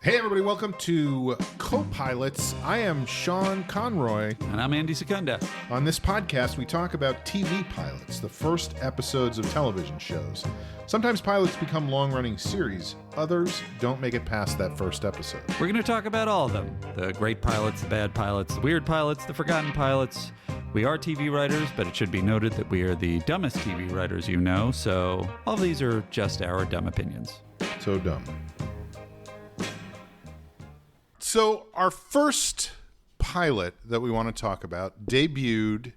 Hey everybody, welcome to Co-Pilots. I am Sean Conroy. And I'm Andy Secunda. On this podcast, we talk about TV pilots, the first episodes of television shows. Sometimes pilots become long-running series. Others don't make it past that first episode. We're going to talk about all of them. The great pilots, the bad pilots, the weird pilots, the forgotten pilots. We are TV writers, but it should be noted that we are the dumbest TV writers you know, so all of these are just our dumb opinions. So dumb. So our first pilot that we want to talk about debuted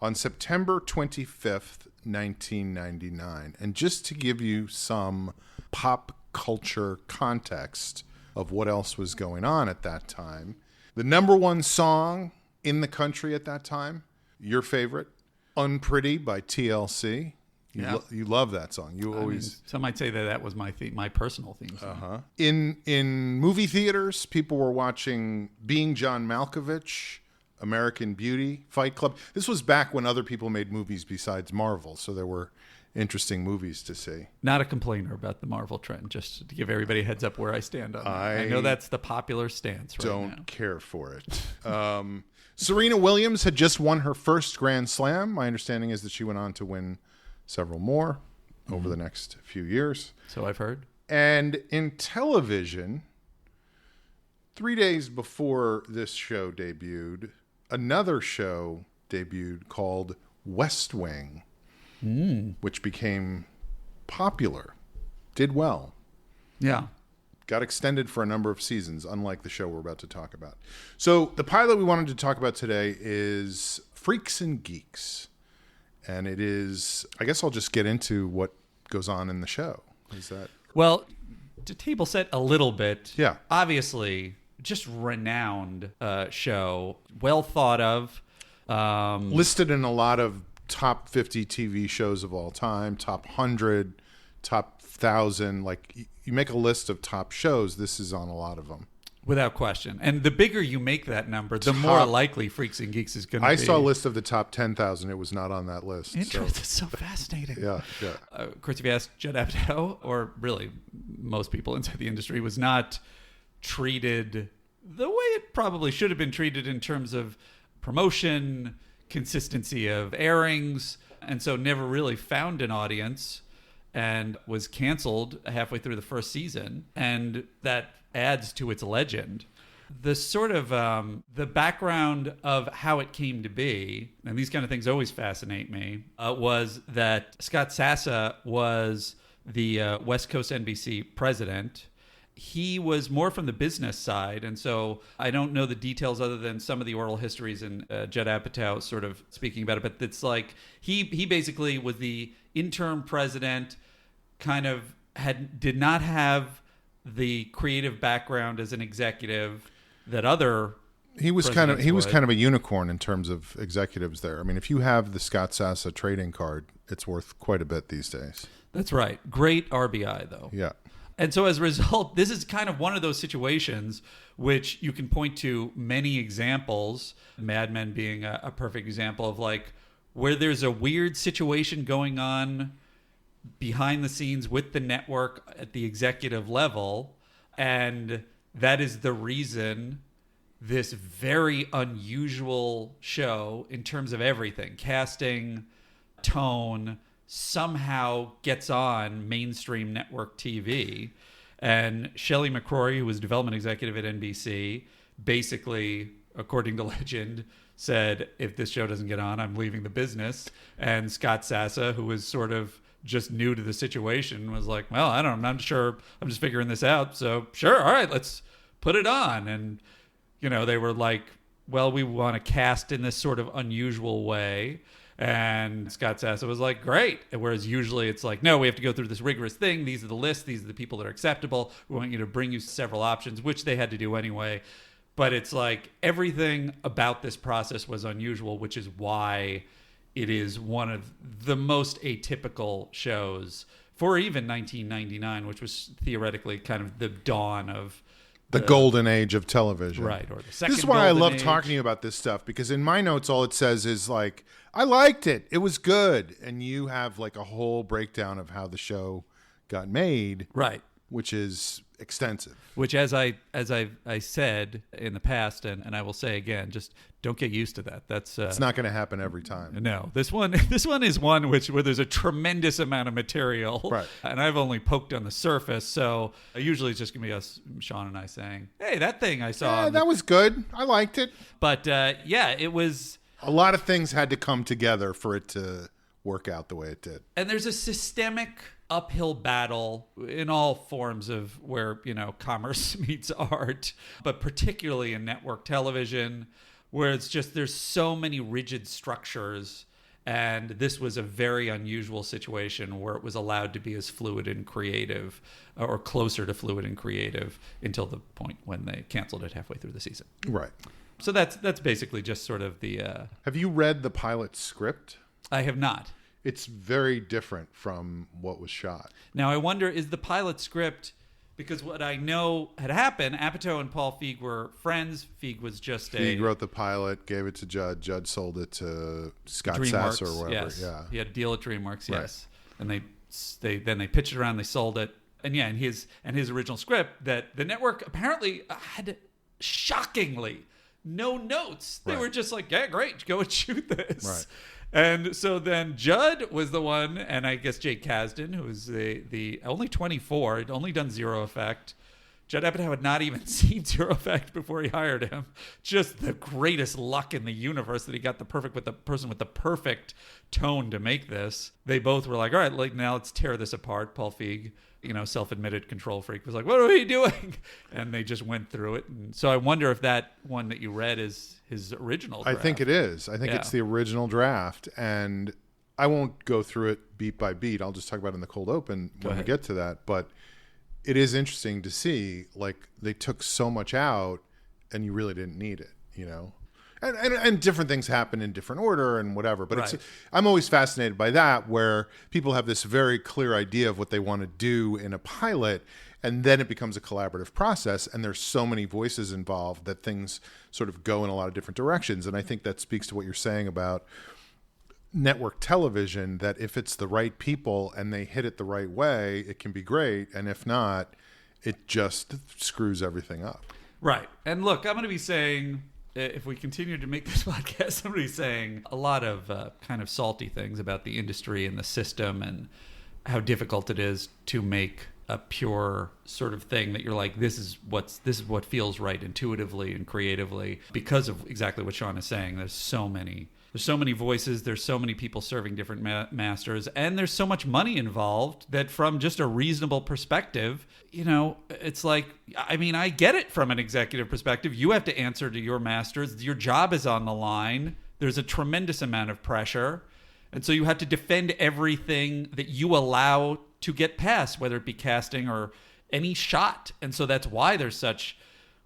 on September 25th, 1999. And just to give you some pop culture context of what else was going on at that time, the number one song in the country at that time, your favorite, Unpretty by TLC. You love that song. Some might say that was my personal theme song. Uh-huh. In movie theaters, people were watching Being John Malkovich, American Beauty, Fight Club. This was back when other people made movies besides Marvel, so there were interesting movies to see. Not a complainer about the Marvel trend, just to give everybody a heads up where I stand on that. I know that's the popular stance right now. Don't care for it. Serena Williams had just won her first Grand Slam. My understanding is that she went on to win several more over the next few years. So I've heard. And in television, 3 days before this show debuted, another show debuted called West Wing, which became popular, did well. Yeah. Got extended for a number of seasons, unlike the show we're about to talk about. So the pilot we wanted to talk about today is Freaks and Geeks. And it is, I guess I'll just get into what goes on in the show. Is that? Well, to table set a little bit. Yeah. Obviously, just renowned show, well thought of. Listed in a lot of top 50 TV shows of all time, top 100, top 1,000. Like, you make a list of top shows, this is on a lot of them. Without question. And the bigger you make that number, the more likely Freaks and Geeks is going to be. I saw a list of the top 10,000. It was not on that list. Interesting. It's so fascinating. Yeah. Of course, if you ask Judd Apatow, or really most people inside the industry, was not treated the way it probably should have been treated in terms of promotion, consistency of airings, and so never really found an audience and was canceled halfway through the first season. And that adds to its legend. The sort of the background of how it came to be, and these kind of things always fascinate me, was that Scott Sassa was the West Coast NBC president. He was more from the business side, and so I don't know the details other than some of the oral histories and Judd Apatow sort of speaking about it, but it's like he basically was the interim president, kind of did not have the creative background as an executive that other he was kind of a unicorn in terms of executives there. I mean, if you have the Scott Sassa trading card, it's worth quite a bit these days. That's right. Great RBI though. Yeah. And so as a result, this is kind of one of those situations which you can point to many examples, Mad Men being a perfect example of like where there's a weird situation going on behind the scenes with the network at the executive level, and that is the reason this very unusual show in terms of everything, casting, tone, somehow gets on mainstream network TV. And Shelley McCrory, who was development executive at NBC, basically, according to legend, said, if this show doesn't get on, I'm leaving the business. And Scott Sassa, who was sort of just new to the situation, was like, well, I don't know, I'm not sure, I'm just figuring this out, so sure, all right, let's put it on. And they were like, well, we want to cast in this sort of unusual way, and Scott Sassa was like, great. Whereas usually it's like, no, we have to go through this rigorous thing, these are the lists, these are the people that are acceptable, we want you to bring you several options, which they had to do anyway. But it's like everything about this process was unusual, which is why it is one of the most atypical shows for even 1999, which was theoretically kind of the dawn of the golden age of television. Right. Or the second. This is why I love talking to you about this stuff, because in my notes, all it says is like, I liked it. It was good. And you have like a whole breakdown of how the show got made. Right. Which is extensive. Which, as I said in the past, and I will say again, just don't get used to that. That's It's not going to happen every time. No, this one is one where there's a tremendous amount of material, Right. And I've only poked on the surface. So usually it's just gonna be us, Sean and I, saying, "Hey, that thing I saw." Yeah, that was good. I liked it. But it was. A lot of things had to come together for it to work out the way it did. And there's a systemic uphill battle in all forms of where, commerce meets art, but particularly in network television, where it's just there's so many rigid structures. And this was a very unusual situation where it was allowed to be as fluid and creative, or closer to fluid and creative, until the point when they canceled it halfway through the season. Right. So that's basically just sort of the... Have you read the pilot script? I have not. It's very different from what was shot. Now, I wonder, is the pilot script... Because what I know had happened, Apatow and Paul Feig were friends. Feig was just Feig wrote the pilot, gave it to Judd. Judd sold it to Scott DreamWorks, Sass or whatever. Yes. Yeah, He had a deal at DreamWorks, Right. yes. And they pitched it around, they sold it. And and his original script that the network apparently had shockingly no notes. They Right. were just like, yeah, great, go and shoot this. Right. And so then Judd was the one, and I guess Jake Kasdan, who was the only 24, had only done Zero Effect. Judd Apatow had not even seen Zero Effect before he hired him. Just the greatest luck in the universe that he got the person with the perfect tone to make this. They both were like, all right, now let's tear this apart. Paul Feig, self-admitted control freak, was like, what are we doing? And they just went through it. And so I wonder if that one that you read is his original draft. I think it is. I think Yeah. it's the original draft, and I won't go through it beat by beat. I'll just talk about it in the cold open when we ahead. get to that. But it is interesting to see, like, they took so much out, and you really didn't need it, And different things happen in different order and whatever. But Right. I'm always fascinated by that, where people have this very clear idea of what they want to do in a pilot, and then it becomes a collaborative process, and there's so many voices involved that things sort of go in a lot of different directions. And I think that speaks to what you're saying about network television, that if it's the right people and they hit it the right way, it can be great. And if not, it just screws everything up. Right. And look, I'm going to be saying, if we continue to make this podcast, I'm going to be saying a lot of kind of salty things about the industry and the system and how difficult it is to make a pure sort of thing that you're like, this is what feels right intuitively and creatively, because of exactly what Sean is saying. There's so many voices, there's so many people serving different masters, and there's so much money involved that from just a reasonable perspective, it's like, I get it from an executive perspective. You have to answer to your masters. Your job is on the line. There's a tremendous amount of pressure. And so you have to defend everything that you allow to get past, whether it be casting or any shot. And so that's why there's such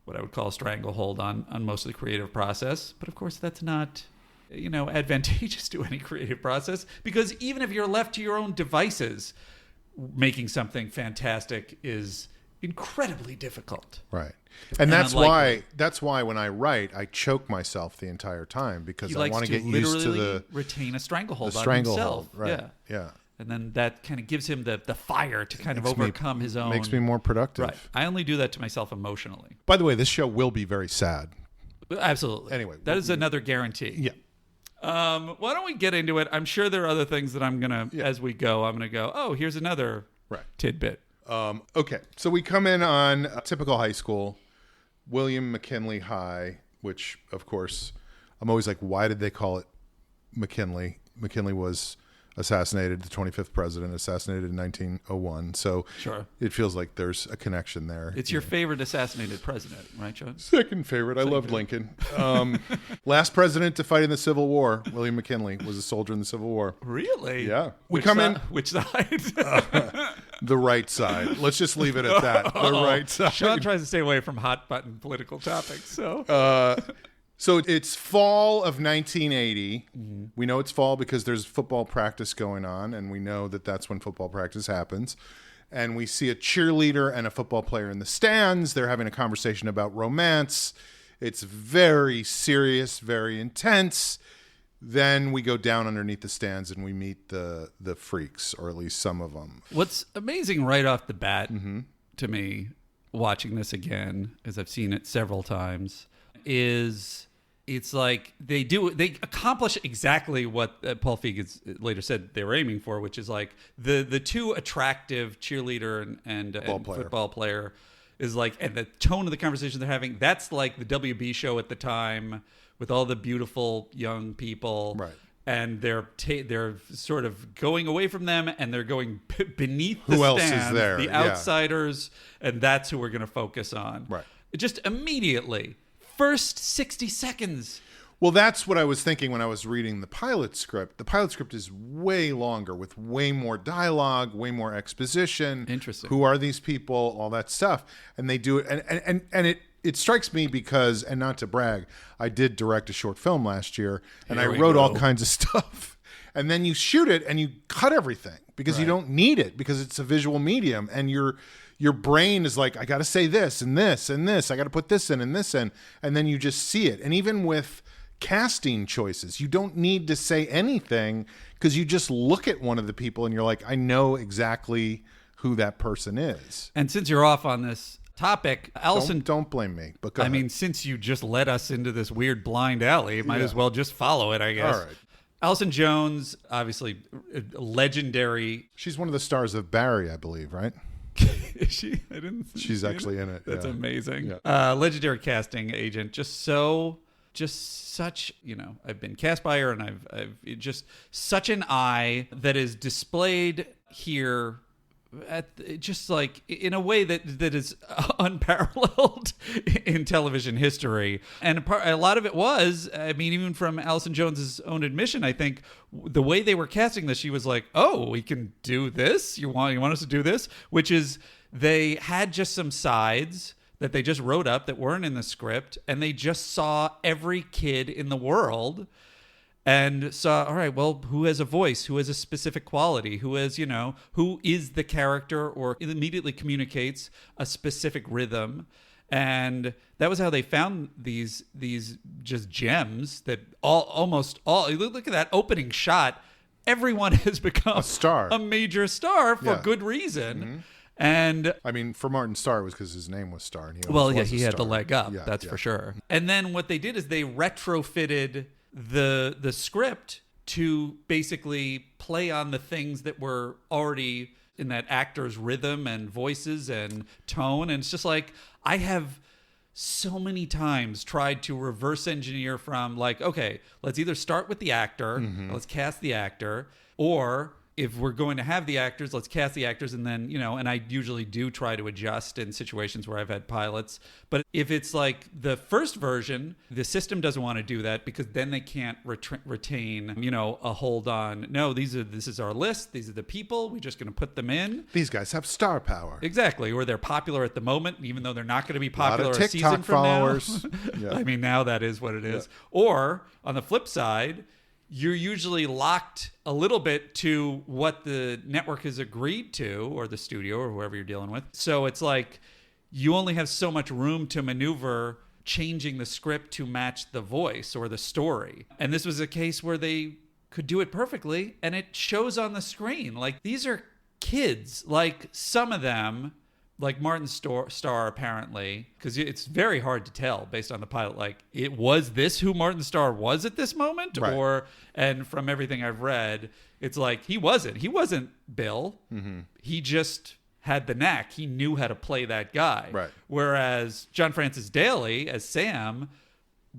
what I would call a stranglehold on most of the creative process. But of course, that's not advantageous to any creative process, because even if you're left to your own devices, making something fantastic is incredibly difficult. Right. And that's unlikely. why when I write, I choke myself the entire time, because He I likes want to to get used to literally retain a stranglehold the on stranglehold. himself. Right. Yeah. Yeah. And then that kind of gives him the fire to kind of Makes me- overcome his own. Makes me more productive. Right. I only do that to myself emotionally. By the way, this show will be very sad. Absolutely. Anyway, that is another guarantee. Yeah. Why don't we get into it? I'm sure there are other things that I'm going to, as we go, I'm going to go, oh, here's another Right. tidbit. Okay. So we come in on a typical high school, William McKinley High, which, of course, I'm always like, why did they call it McKinley? McKinley was assassinated, the 25th president, assassinated in 1901. So Sure. it feels like there's a connection there. It's your favorite assassinated president, right, John? Second favorite. I loved Lincoln. Last president to fight in the Civil War, William McKinley, was a soldier in the Civil War. Really? Yeah. Which side? The right side. Let's just leave it at that. The right side. Sean tries to stay away from hot button political topics, so. So it's fall of 1980. Mm-hmm. We know it's fall because there's football practice going on, and we know that that's when football practice happens. And we see a cheerleader and a football player in the stands. They're having a conversation about romance. It's very serious, very intense. Then we go down underneath the stands and we meet the freaks, or at least some of them. What's amazing right off the bat to me watching this again, as I've seen it several times, is it's like they accomplish exactly what Paul Feig has later said they were aiming for, which is like the two attractive cheerleader and football player is like, and the tone of the conversation they're having, that's like the WB show at the time with all the beautiful young people. Right. And they're sort of going away from them, and they're going beneath the Who else stands, is there? the outsiders, and that's who we're going to focus on. Right. Just immediately, first 60 seconds. Well, that's what I was thinking when I was reading the pilot script. The pilot script is way longer with way more dialogue, way more exposition. Interesting. Who are these people? All that stuff. And they do it. And it strikes me because, and not to brag, I did direct a short film last year and I wrote all kinds of stuff. And then you shoot it and you cut everything because you don't need it because it's a visual medium. And your brain is like, I got to say this and this and this. I got to put this in and this in. And then you just see it. And even with casting choices, you don't need to say anything because you just look at one of the people and you're like, I know exactly who that person is. And since you're off on this topic, Allison, don't blame me, but go ahead. mean, since you just led us into this weird blind alley, you might as well just follow it, I guess. All right. Allison Jones, obviously legendary. She's one of the stars of Barry, I believe, right? Is she? I didn't. She's actually in it. That's amazing. Yeah. Legendary casting agent. Just such, I've been cast by her, and I've just such an eye that is displayed here just like in a way that is unparalleled in television history. And a lot of it was, I mean, even from Allison Jones's own admission, I think the way they were casting this, she was like, oh, we can do this? You want us to do this? Which is, they had just some sides that they just wrote up that weren't in the script, and they just saw every kid in the world and saw, all right, well, who has a voice? Who has a specific quality? Who has, who is the character or immediately communicates a specific rhythm? And that was how they found these just gems that almost all, look at that opening shot. Everyone has become a star, a major star for good reason. Mm-hmm. And I mean, for Martin Starr, it was because his name was Starr. And he had the leg up, that's for sure. And then what they did is they retrofitted the script to basically play on the things that were already in that actor's rhythm and voices and tone. And it's just like, I have so many times tried to reverse engineer from like, okay, let's either start with the actor, let's cast the actor, or if we're going to have the actors, let's cast the actors. And then, and I usually do try to adjust in situations where I've had pilots. But if it's like the first version, the system doesn't want to do that because then they can't retain, a hold on, no, this is our list. These are the people. We're just going to put them in. These guys have star power. Exactly. Or they're popular at the moment, even though they're not going to be popular a a season from followers. now. I mean, now that is what it is. Yeah. Or on the flip side, you're usually locked a little bit to what the network has agreed to, or the studio, or whoever you're dealing with. So it's like you only have so much room to maneuver changing the script to match the voice or the story. And this was a case where they could do it perfectly, and it shows on the screen. Like, these are kids. Like, some of them, like Martin Starr, apparently, because it's very hard to tell based on the pilot. Like, was this who Martin Starr was at this moment? Right. And from everything I've read, it's like he wasn't Bill. Mm-hmm. He just had the knack. He knew how to play that guy. Right. Whereas John Francis Daley as Sam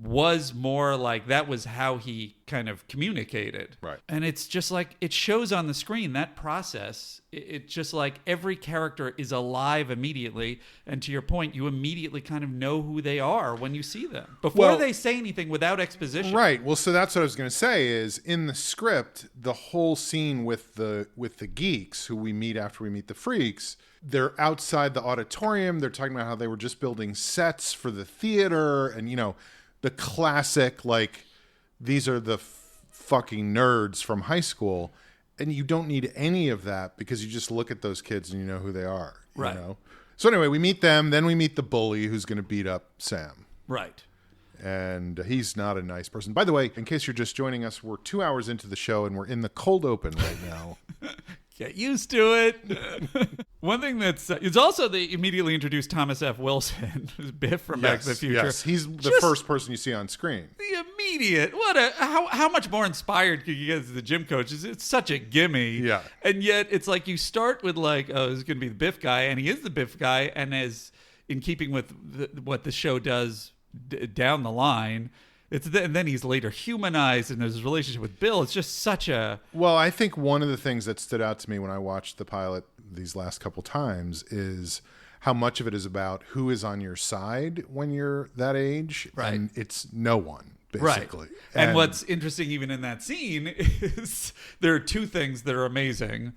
was more like, that was how he kind of communicated. Right. And it's just like, it shows on the screen, that process. It's just like every character is alive immediately. And to your point, you immediately kind of know who they are when you see them before they say anything without exposition. Right. Well, so that's what I was going to say is in the script, the whole scene with the geeks who we meet after we meet the freaks, they're outside the auditorium. They're talking about how they were just building sets for the theater and, the classic, like, these are the fucking nerds from high school. And you don't need any of that because you just look at those kids and you know who they are. Right. So anyway, we meet them. Then we meet the bully who's going to beat up Sam. Right. And he's not a nice person. By the way, in case you're just joining us, we're 2 hours into the show and we're in the cold open right now. Get used to it. One thing it's also they immediately introduced Thomas F. Wilson, who's Biff from Back to the Future. Yes, he's the first person you see on screen. The immediate, how much more inspired could you get as the gym coach? It's such a gimme. Yeah. And yet it's like you start with like, oh, this is going to be the Biff guy, and he is the Biff guy, and as in keeping with what the show does down the line. And then he's later humanized, and there's his relationship with Bill. It's just such a... Well, I think one of the things that stood out to me when I watched the pilot these last couple times is how much of it is about who is on your side when you're that age. Right. And it's no one, basically. Right. And what's interesting even in that scene is there are two things that are amazing.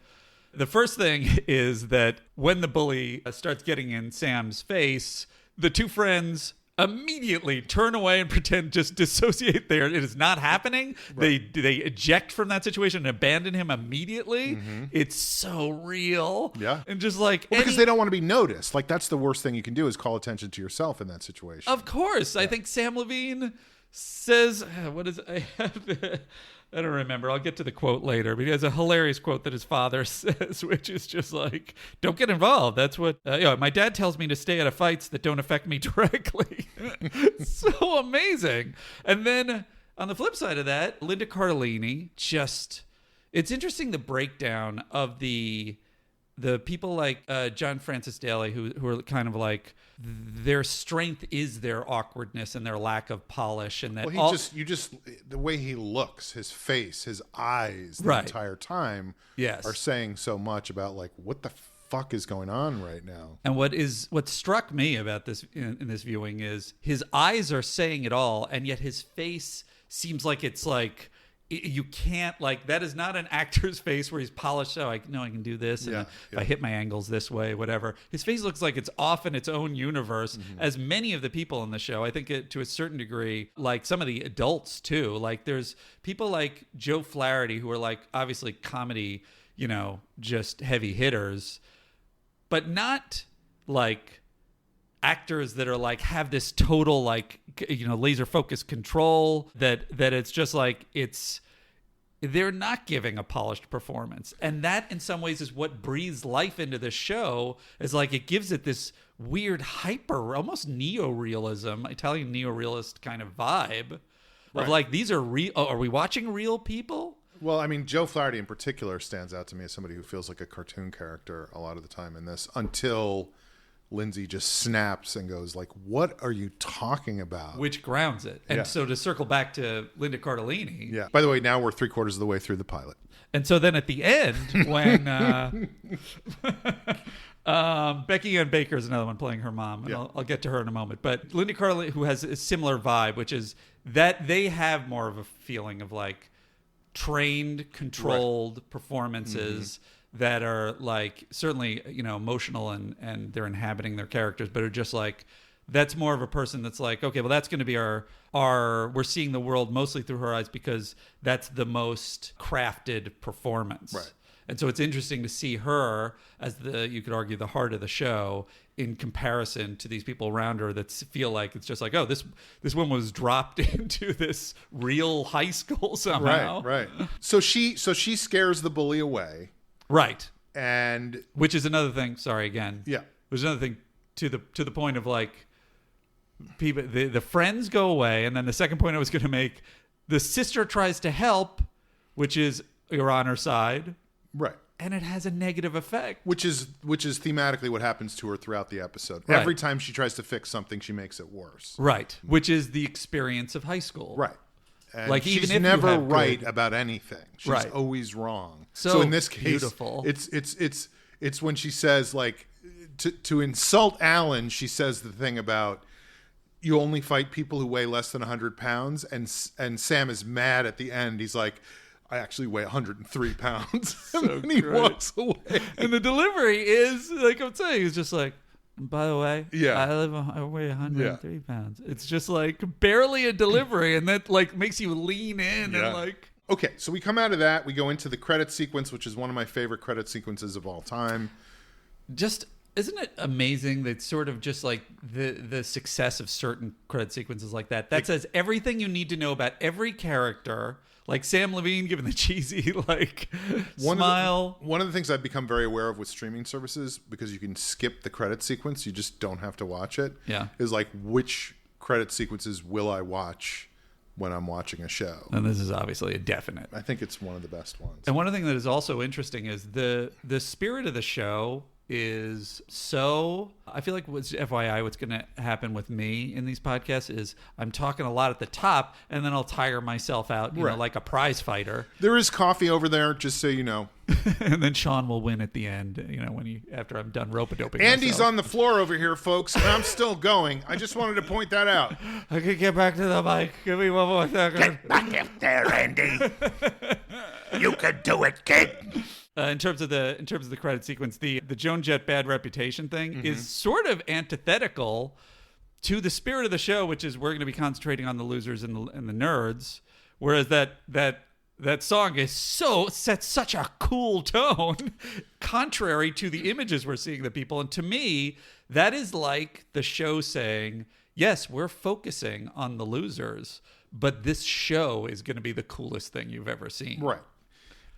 The first thing is that when the bully starts getting in Sam's face, the two friends immediately turn away and pretend, just dissociate there. It is not happening. Right. They eject from that situation and abandon him immediately. Mm-hmm. It's so real. Yeah. And just like... because they don't want to be noticed. Like, that's the worst thing you can do is call attention to yourself in that situation. Of course. Yeah. I think Sam Levine says... What is... I don't remember. I'll get to the quote later. But he has a hilarious quote that his father says, which is just like, don't get involved. That's what... my dad tells me to stay out of fights that don't affect me directly. So amazing. And then on the flip side of that, Linda Cardellini just... It's interesting the breakdown of the people like John Francis Daly who are kind of like... Their strength is their awkwardness and their lack of polish, and that the way he looks, his face, his eyes, the right. entire time, yes. are saying so much about like what the fuck is going on right now. And what struck me about this in this viewing is his eyes are saying it all, and yet his face seems like it's like. You can't, like, that is not an actor's face where he's polished. Oh, I know I can do this. And if I hit my angles this way, whatever. His face looks like it's off in its own universe, as many of the people in the show. I think to a certain degree, like some of the adults too. Like there's people like Joe Flaherty who are like obviously comedy, just heavy hitters, but not like actors that are like have this total like laser focused control that it's just like they're not giving a polished performance, and that in some ways is what breathes life into the show. Is like it gives it this weird hyper, almost neorealism, Italian neorealist kind of vibe of like these are real. Oh, are we watching real people? Well, I mean, Joe Flaherty in particular stands out to me as somebody who feels like a cartoon character a lot of the time in this, until Lindsay just snaps and goes like, what are you talking about? Which grounds it. And so to circle back to Linda Cardellini. Yeah. By the way, now we're 3/4 of the way through the pilot. And so then at the end, when Becky Ann Baker is another one playing her mom. And I'll get to her in a moment. But Linda Cardellini, who has a similar vibe, which is that they have more of a feeling of like trained, controlled performances that are like certainly emotional and they're inhabiting their characters, but are just like that's more of a person that's like, okay, well that's going to be our we're seeing the world mostly through her eyes because that's the most crafted performance. Right. And so it's interesting to see her as you could argue the heart of the show in comparison to these people around her that feel like it's just like, oh, this woman was dropped into this real high school somehow. Right. So she scares the bully away. Right. And which is another thing, sorry again. Yeah. There's another thing to the point of like people the friends go away, and then the second point I was going to make, the sister tries to help, which is you're on her side. Right. And it has a negative effect. Which is thematically what happens to her throughout the episode. Right. Every time she tries to fix something, she makes it worse. Right. Which is the experience of high school. Right. And like she's even if never right about anything. She's right. always wrong. So in this case, beautiful. It's when she says like to insult Alan, she says the thing about you only fight people who weigh less than 100 pounds, and Sam is mad at the end. He's like, I actually weigh 103 pounds. And he walks away. And the delivery is like I'm saying, he's just like, by the way, I weigh 103 pounds. It's just like barely a delivery, and that like makes you lean in and like. Okay, so we come out of that. We go into the credit sequence, which is one of my favorite credit sequences of all time. Just isn't it amazing that sort of just like the success of certain credit sequences like that says everything you need to know about every character. Like Sam Levine giving the cheesy smile. One of the things I've become very aware of with streaming services, because you can skip the credit sequence, you just don't have to watch it. Yeah. Is like, which credit sequences will I watch when I'm watching a show? And this is obviously a definite. I think it's one of the best ones. And one thing that is also interesting is the spirit of the show is so, I feel like what's going to happen with me in these podcasts is I'm talking a lot at the top and then I'll tire myself out, you know, like a prize fighter. There is coffee over there, just so you know. And then Sean will win at the end, you know, after I'm done rope-a-doping Andy's myself. on the floor over here, folks, and I'm still going. I just wanted to point that out. I can get back to the mic. Give me one more second. Get back up there, Andy. You can do it, kid. In terms of the credit sequence, the Joan Jett bad reputation thing is sort of antithetical to the spirit of the show, which is we're going to be concentrating on the losers and the nerds, whereas that song is sets such a cool tone, contrary to the images we're seeing of the people. And to me, that is like the show saying, yes, we're focusing on the losers, but this show is going to be the coolest thing you've ever seen. Right.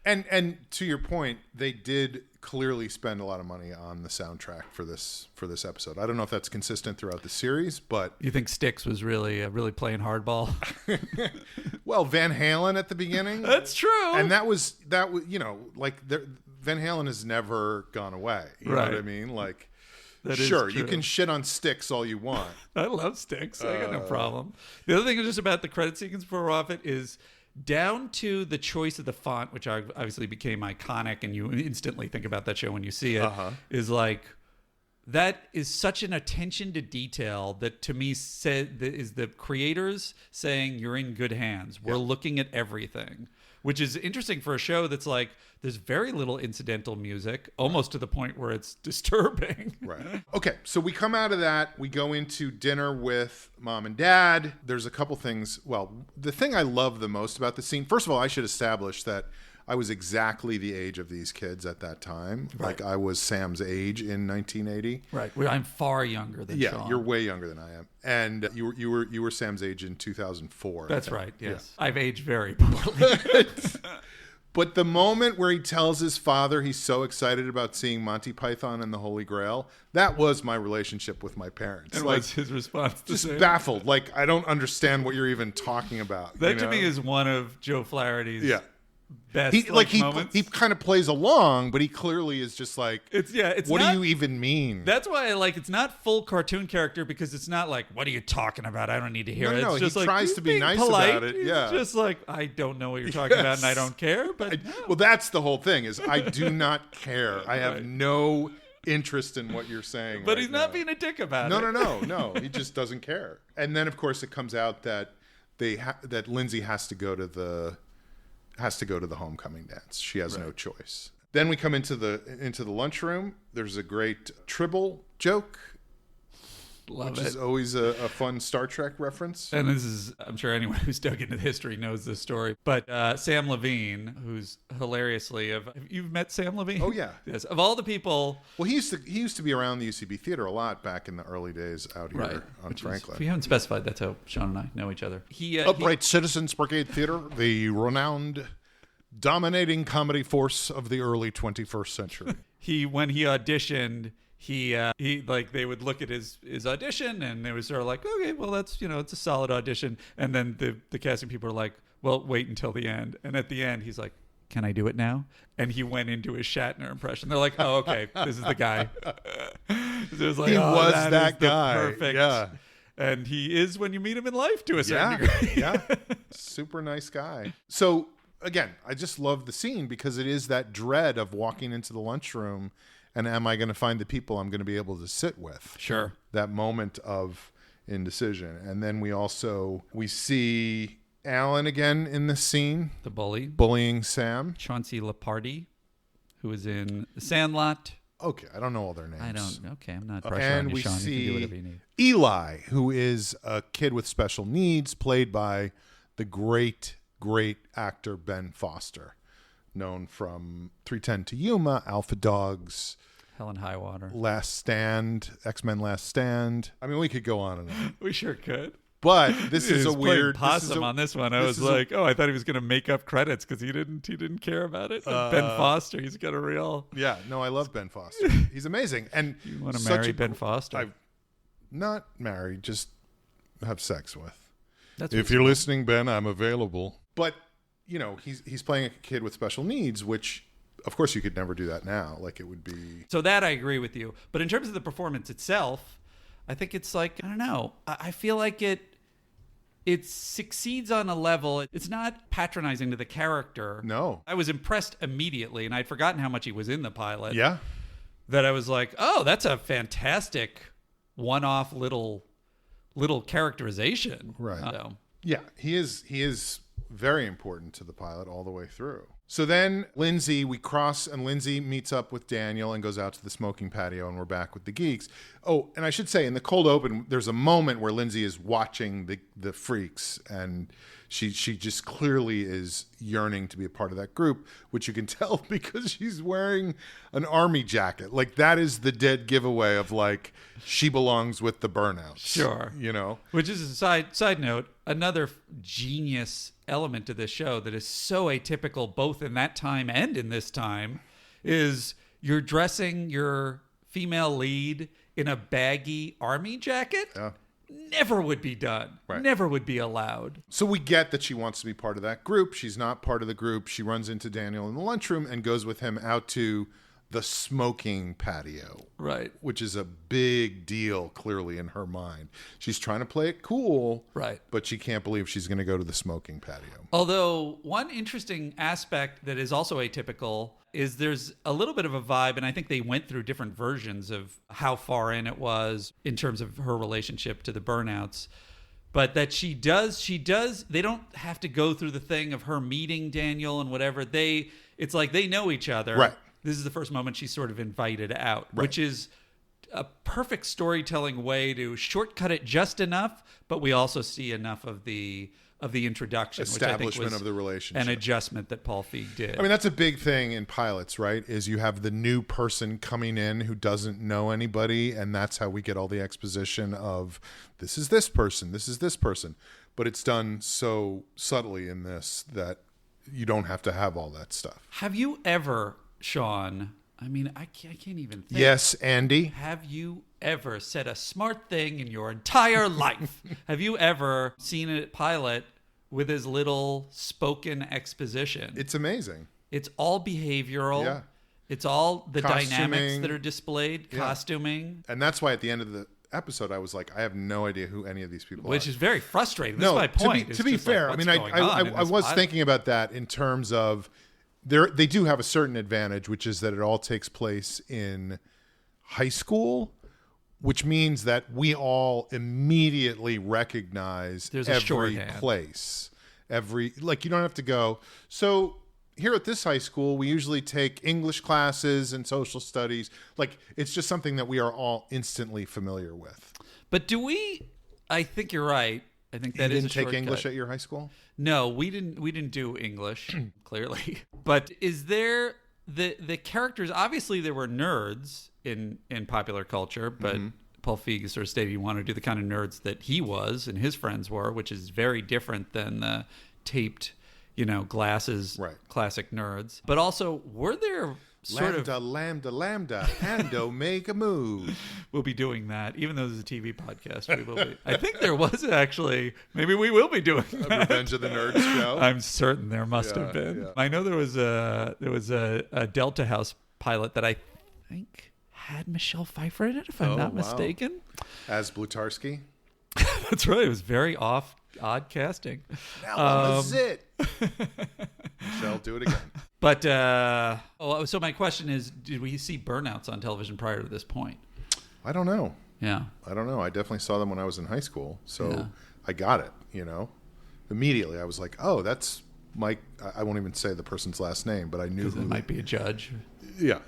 And to your point, they did clearly spend a lot of money on the soundtrack for this episode. I don't know if that's consistent throughout the series, but you think Styx was really playing hardball? Well, Van Halen at the beginning. That's true. And that was you know, like Van Halen has never gone away. You know what I mean? Like, sure, you can shit on Styx all you want. I love Styx. I got no problem. The other thing is just about the credit sequence before we're off it is down to the choice of the font, which obviously became iconic, and you instantly think about that show when you see it, is like, that is such an attention to detail that to me is the creators saying you're in good hands. We're looking at everything, which is interesting for a show that's like, there's very little incidental music, almost to the point where it's disturbing. Right. Okay, so we come out of that. We go into dinner with mom and dad. There's a couple things. Well, the thing I love the most about the scene, first of all, I should establish that I was exactly the age of these kids at that time. Right. Like, I was Sam's age in 1980. Right. Well, I'm far younger than Sean. Yeah, you're way younger than I am. And you were Sam's age in 2004. That's right, yes. Yeah. I've aged very poorly. But the moment where he tells his father he's so excited about seeing Monty Python and the Holy Grail, that was my relationship with my parents. And what's his response? Just baffled. Like, I don't understand what you're even talking about. That to me is one of Joe Flaherty's best moments. He kind of plays along, but he clearly is just like, what do you even mean? That's why I like, it's not full cartoon character, because it's not like, what are you talking about? I don't need to hear it. It's just he like, tries to be nice polite. about it. Yeah. It's just like, I don't know what you're talking about and I don't care. But well, that's the whole thing, is I do not care. I have no interest in what you're saying. But he's not being a dick about it. No. He just doesn't care. And then, of course, it comes out that that Lindsay has to go to the homecoming dance. She has no choice. Then we come into the lunchroom. There's a great Tribble joke, which is always a fun Star Trek reference. And this is, I'm sure anyone who's dug into history knows this story. But Sam Levine, who's hilariously you've met Sam Levine? Oh yeah, yes. Of all the people, well, he used to be around the UCB Theater a lot back in the early days out here on Franklin. If we haven't specified, that's how Sean and I know each other. Upright Citizens Brigade Theater, the renowned, dominating comedy force of the early 21st century. When he auditioned, he they would look at his audition, and they were sort of like, okay, well, that's, it's a solid audition. And then the casting people are like, well, wait until the end. And at the end, he's like, can I do it now? And he went into his Shatner impression. They're like, oh, okay, this is the guy. So it was like, he was that guy. Perfect. Yeah. And he is when you meet him in life to a certain degree. Yeah. Super nice guy. So again, I just love the scene because it is that dread of walking into the lunchroom and am I going to find the people I'm going to be able to sit with? Sure. That moment of indecision. And then we see Alan again in this scene. The bully. Bullying Sam. Chauncey Lepardi, who is in The Sandlot. Okay, I don't know all their names. I'm not pressuring you, Sean. You can do whatever you need. Eli, who is a kid with special needs, played by the great actor Ben Foster, known from 3:10 to Yuma, Alpha Dogs, Hell and High Water, Last Stand, X-Men Last Stand. I mean, we could go on and on. We sure could. But this is a playing weird possum on this one. I was like, I thought he was going to make up credits because he didn't care about it. Ben Foster, he's got a real. Yeah, no, I love Ben Foster. He's amazing. And You want to marry Ben Foster? I'm not married, just have sex with. That's If you're listening, Ben, I'm available. But he's playing a kid with special needs, which of course you could never do that now. Like it would be. So that I agree with you. But in terms of the performance itself, I think it's like, I don't know. I feel like it succeeds on a level. It's not patronizing to the character. No. I was impressed immediately, and I'd forgotten how much he was in the pilot. Yeah. That I was like, oh, that's a fantastic one-off little characterization. Right. Yeah, he is very important to the pilot all the way through. So then we cross and Lindsay meets up with Daniel and goes out to the smoking patio, and we're back with the geeks. Oh, and I should say in the cold open, there's a moment where Lindsay is watching the freaks, and she just clearly is yearning to be a part of that group, which you can tell because she's wearing an army jacket. Like that is the dead giveaway of like she belongs with the burnouts. Sure. Which is a side note, another genius element to this show that is so atypical both in that time and in this time is you're dressing your female lead in a baggy army jacket. Yeah. Never would be done. Right. Never would be allowed. So we get that she wants to be part of that group. She's not part of the group. She runs into Daniel in the lunchroom and goes with him out to the smoking patio. Right. Which is a big deal, clearly, in her mind. She's trying to play it cool. Right. But she can't believe she's going to go to the smoking patio. Although one interesting aspect that is also atypical is there's a little bit of a vibe, and I think they went through different versions of how far in it was in terms of her relationship to the burnouts. But that she does, they don't have to go through the thing of her meeting Daniel and whatever. It's like they know each other. Right. This is the first moment she's sort of invited out, right. Which is a perfect storytelling way to shortcut it just enough, but we also see enough of the introduction, establishment which I think was of the relationship, an adjustment that Paul Feig did. I mean, that's a big thing in pilots, right? Is you have the new person coming in who doesn't know anybody, and that's how we get all the exposition of this is this person, this is this person. But it's done so subtly in this that you don't have to have all that stuff. Have you ever, Sean? I mean, I can't even think. Yes, Andy. Have you ever said a smart thing in your entire life? Have you ever seen a pilot with as little spoken exposition? It's amazing. It's all behavioral. Yeah. It's all the Costuming. dynamics that are displayed, Yeah. costuming. And that's why at the end of the episode, I was like, I have no idea who any of these people are. Which is very frustrating. That's my point. To be fair, I mean, I was thinking about that in terms of they do have a certain advantage, which is that it all takes place in high school, which means that we all immediately recognize every place. You don't have to go. So here at this high school, we usually take English classes and social studies. Like, it's just something that we are all instantly familiar with. But I think you're right. I think that you is didn't a take shortcut. English at your high school? No, we didn't do English, clearly. But is there the characters? Obviously, there were nerds in popular culture, but Paul Feig sort of stated he wanted to do the kind of nerds that he was and his friends were, which is very different than the taped, glasses, right. Classic nerds. But also, were there sort lambda, and make a move. We'll be doing that, even though this is a TV podcast. We will be. I think there was actually. Maybe we will be doing that. Revenge of the Nerds show. I'm certain there must have been. Yeah. I know there was a Delta House pilot that I think had Michelle Pfeiffer in it, if I'm not mistaken. As Blutarsky. That's right. It was very odd casting. Now I'm a zit. Michelle, do it again. But so my question is, did we see burnouts on television prior to this point? I don't know. Yeah. I don't know. I definitely saw them when I was in high school. So I got it, Immediately I was like, oh, that's Mike. I won't even say the person's last name, but I knew who. It might be a judge. Yeah.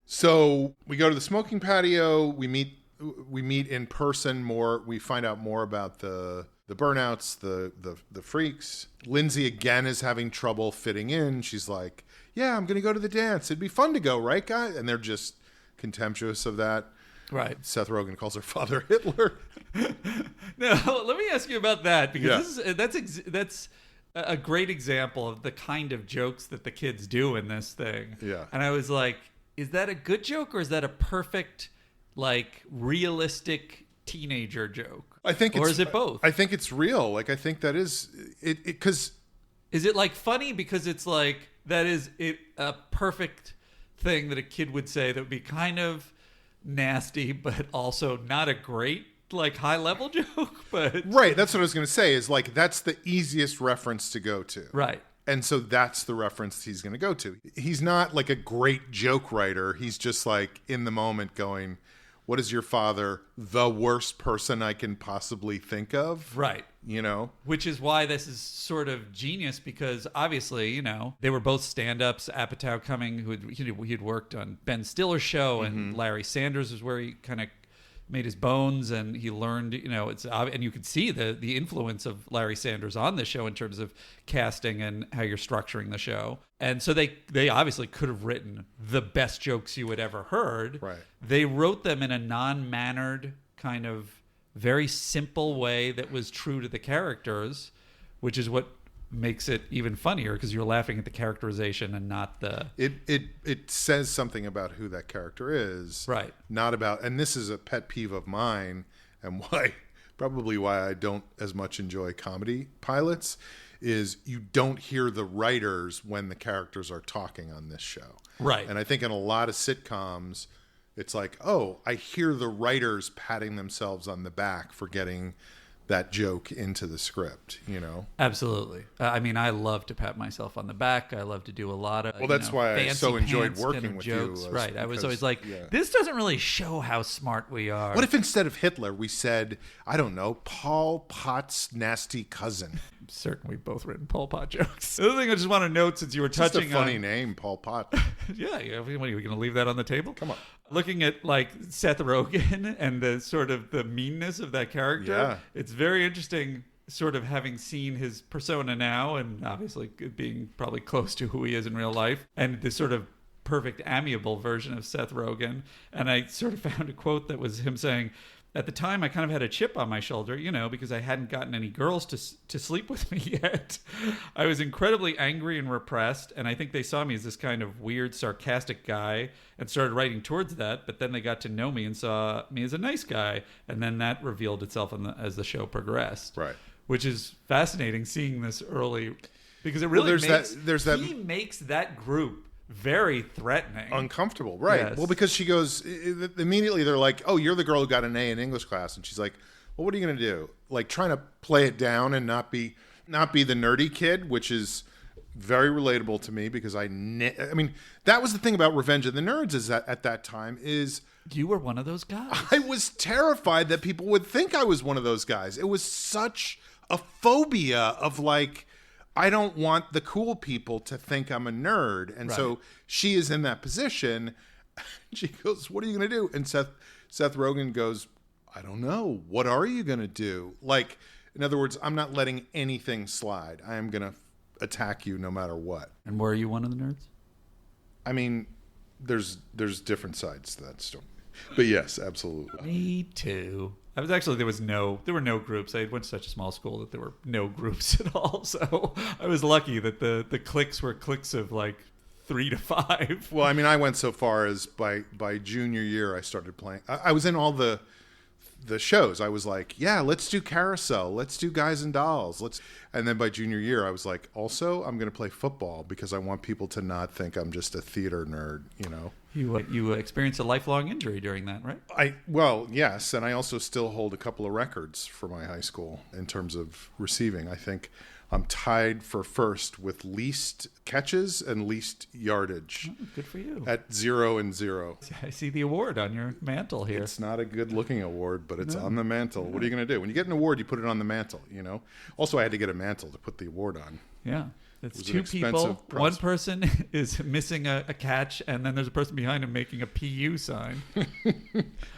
So we go to the smoking patio. We meet in person more. We find out more about the burnouts, the freaks. Lindsay again is having trouble fitting in. She's like, yeah, I'm going to go to the dance. It'd be fun to go, right, guys? And they're just contemptuous of that. Right. Seth Rogen calls her father Hitler. No, let me ask you about that, because Yeah. that's a great example of the kind of jokes that the kids do in this thing. Yeah. And I was like, is that a good joke, or is that a perfect, like, realistic teenager joke? I think or is it both? I think it's real. Like, I think that is it because Is it like funny because it's like that is it a perfect thing that a kid would say that would be kind of nasty, but also not a great, like, high level joke? But right, that's what I was going to say, is like that's the easiest reference to go to. right. And so that's the reference he's going to go to. He's not like a great joke writer. He's just like in the moment going, what is your father? The worst person I can possibly think of. Right. You know? Which is why this is sort of genius, because obviously, you know, they were both stand-ups. Apatow coming, he had worked on Ben Stiller's show, and Larry Sanders was where he kind of made his bones, and he learned, you know, and you could see the influence of Larry Sanders on this show in terms of casting and how you're structuring the show. And so they obviously could have written the best jokes you had ever heard. Right. They wrote them in a non-mannered, kind of very simple way that was true to the characters, which is what makes it even funnier, because you're laughing at the characterization and not the it says something about who that character is, right. Not about, and this is a pet peeve of mine, and probably why I don't as much enjoy comedy pilots, is you don't hear the writers when the characters are talking on this show, Right. And I think in a lot of sitcoms it's like, oh, I hear the writers patting themselves on the back for getting that joke into the script, you know? Absolutely. I mean, I love to pat myself on the back. I love to do a lot of that's why I so fancy enjoyed pants working kind of with jokes. you. Right. I was because, always like, yeah. this doesn't really show how smart we are. What if instead of Hitler we said, I don't know, Pol Pot's nasty cousin? I'm certain we've both written Pol Pot jokes. The other thing I just want to note, since you were Just touching a funny on... name, Pol Pot. Yeah, what are you going to leave that on the table? Come on. Looking at, like, Seth Rogen and the sort of the meanness of that character, Yeah. It's very interesting, sort of having seen his persona now, and obviously being probably close to who he is in real life, and this sort of perfect amiable version of Seth Rogen. And I sort of found a quote that was him saying, at the time, I kind of had a chip on my shoulder, you know, because I hadn't gotten any girls to sleep with me yet. I was incredibly angry and repressed, and I think they saw me as this kind of weird, sarcastic guy and started writing towards that, but then they got to know me and saw me as a nice guy, and then that revealed itself as the show progressed. Right. Which is fascinating, seeing this early, because it really he makes that group very threatening. Uncomfortable, right. Yes. Well, because she goes, immediately they're like, oh, you're the girl who got an A in English class. And she's like, well, what are you going to do? Like, trying to play it down and not be the nerdy kid, which is very relatable to me, because I mean, that was the thing about Revenge of the Nerds, is that at that time is... You were one of those guys. I was terrified that people would think I was one of those guys. It was such a phobia of, like, I don't want the cool people to think I'm a nerd. And so she is in that position. She goes, what are you going to do? And Seth Rogen goes, I don't know. What are you going to do? Like, in other words, I'm not letting anything slide. I am going to attack you no matter what. And were you one of the nerds? I mean, there's different sides to that story. But yes, absolutely. Me too. I was actually, there were no groups. I went to such a small school that there were no groups at all. So I was lucky that the cliques were cliques of like 3 to 5. Well, I mean, I went so far as by junior year, I started playing. I was in all the shows. I was like, yeah, let's do Carousel. Let's do Guys and Dolls. And then by junior year, I was like, also, I'm going to play football because I want people to not think I'm just a theater nerd, you know? You experienced a lifelong injury during that, right? Well, yes, and I also still hold a couple of records for my high school in terms of receiving. I think I'm tied for first with least catches and least yardage. Oh, good for you. At 0 and 0. I see the award on your mantle here. It's not a good-looking award, but it's on the mantle. What are you going to do? When you get an award, you put it on the mantle, you know? Also, I had to get a mantle to put the award on. Yeah. It's It was 2 an people. expensive One person is missing a catch, and then there's a person behind him making a PU sign.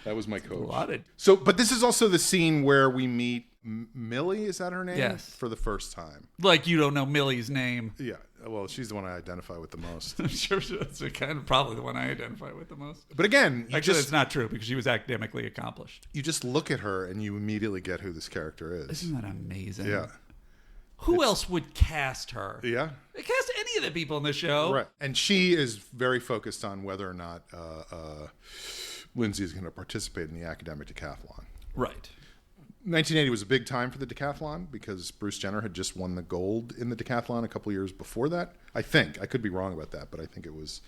That was my coach. But this is also the scene where we meet Millie, is that her name? Yes. For the first time. Like, you don't know Millie's name. Yeah. Well, she's the one I identify with the most. I'm sure that's kind of probably the one I identify with the most. But again, Actually, it's not true because she was academically accomplished. you just look at her and you immediately get who this character is. Isn't that amazing? Yeah. Who else would cast her? Yeah. Cast any of the people in the show. Right. And she is very focused on whether or not Lindsay is going to participate in the academic decathlon. Right. 1980 was a big time for the decathlon because Bruce Jenner had just won the gold in the decathlon a couple years before that. I think. I could be wrong about that, but I think it was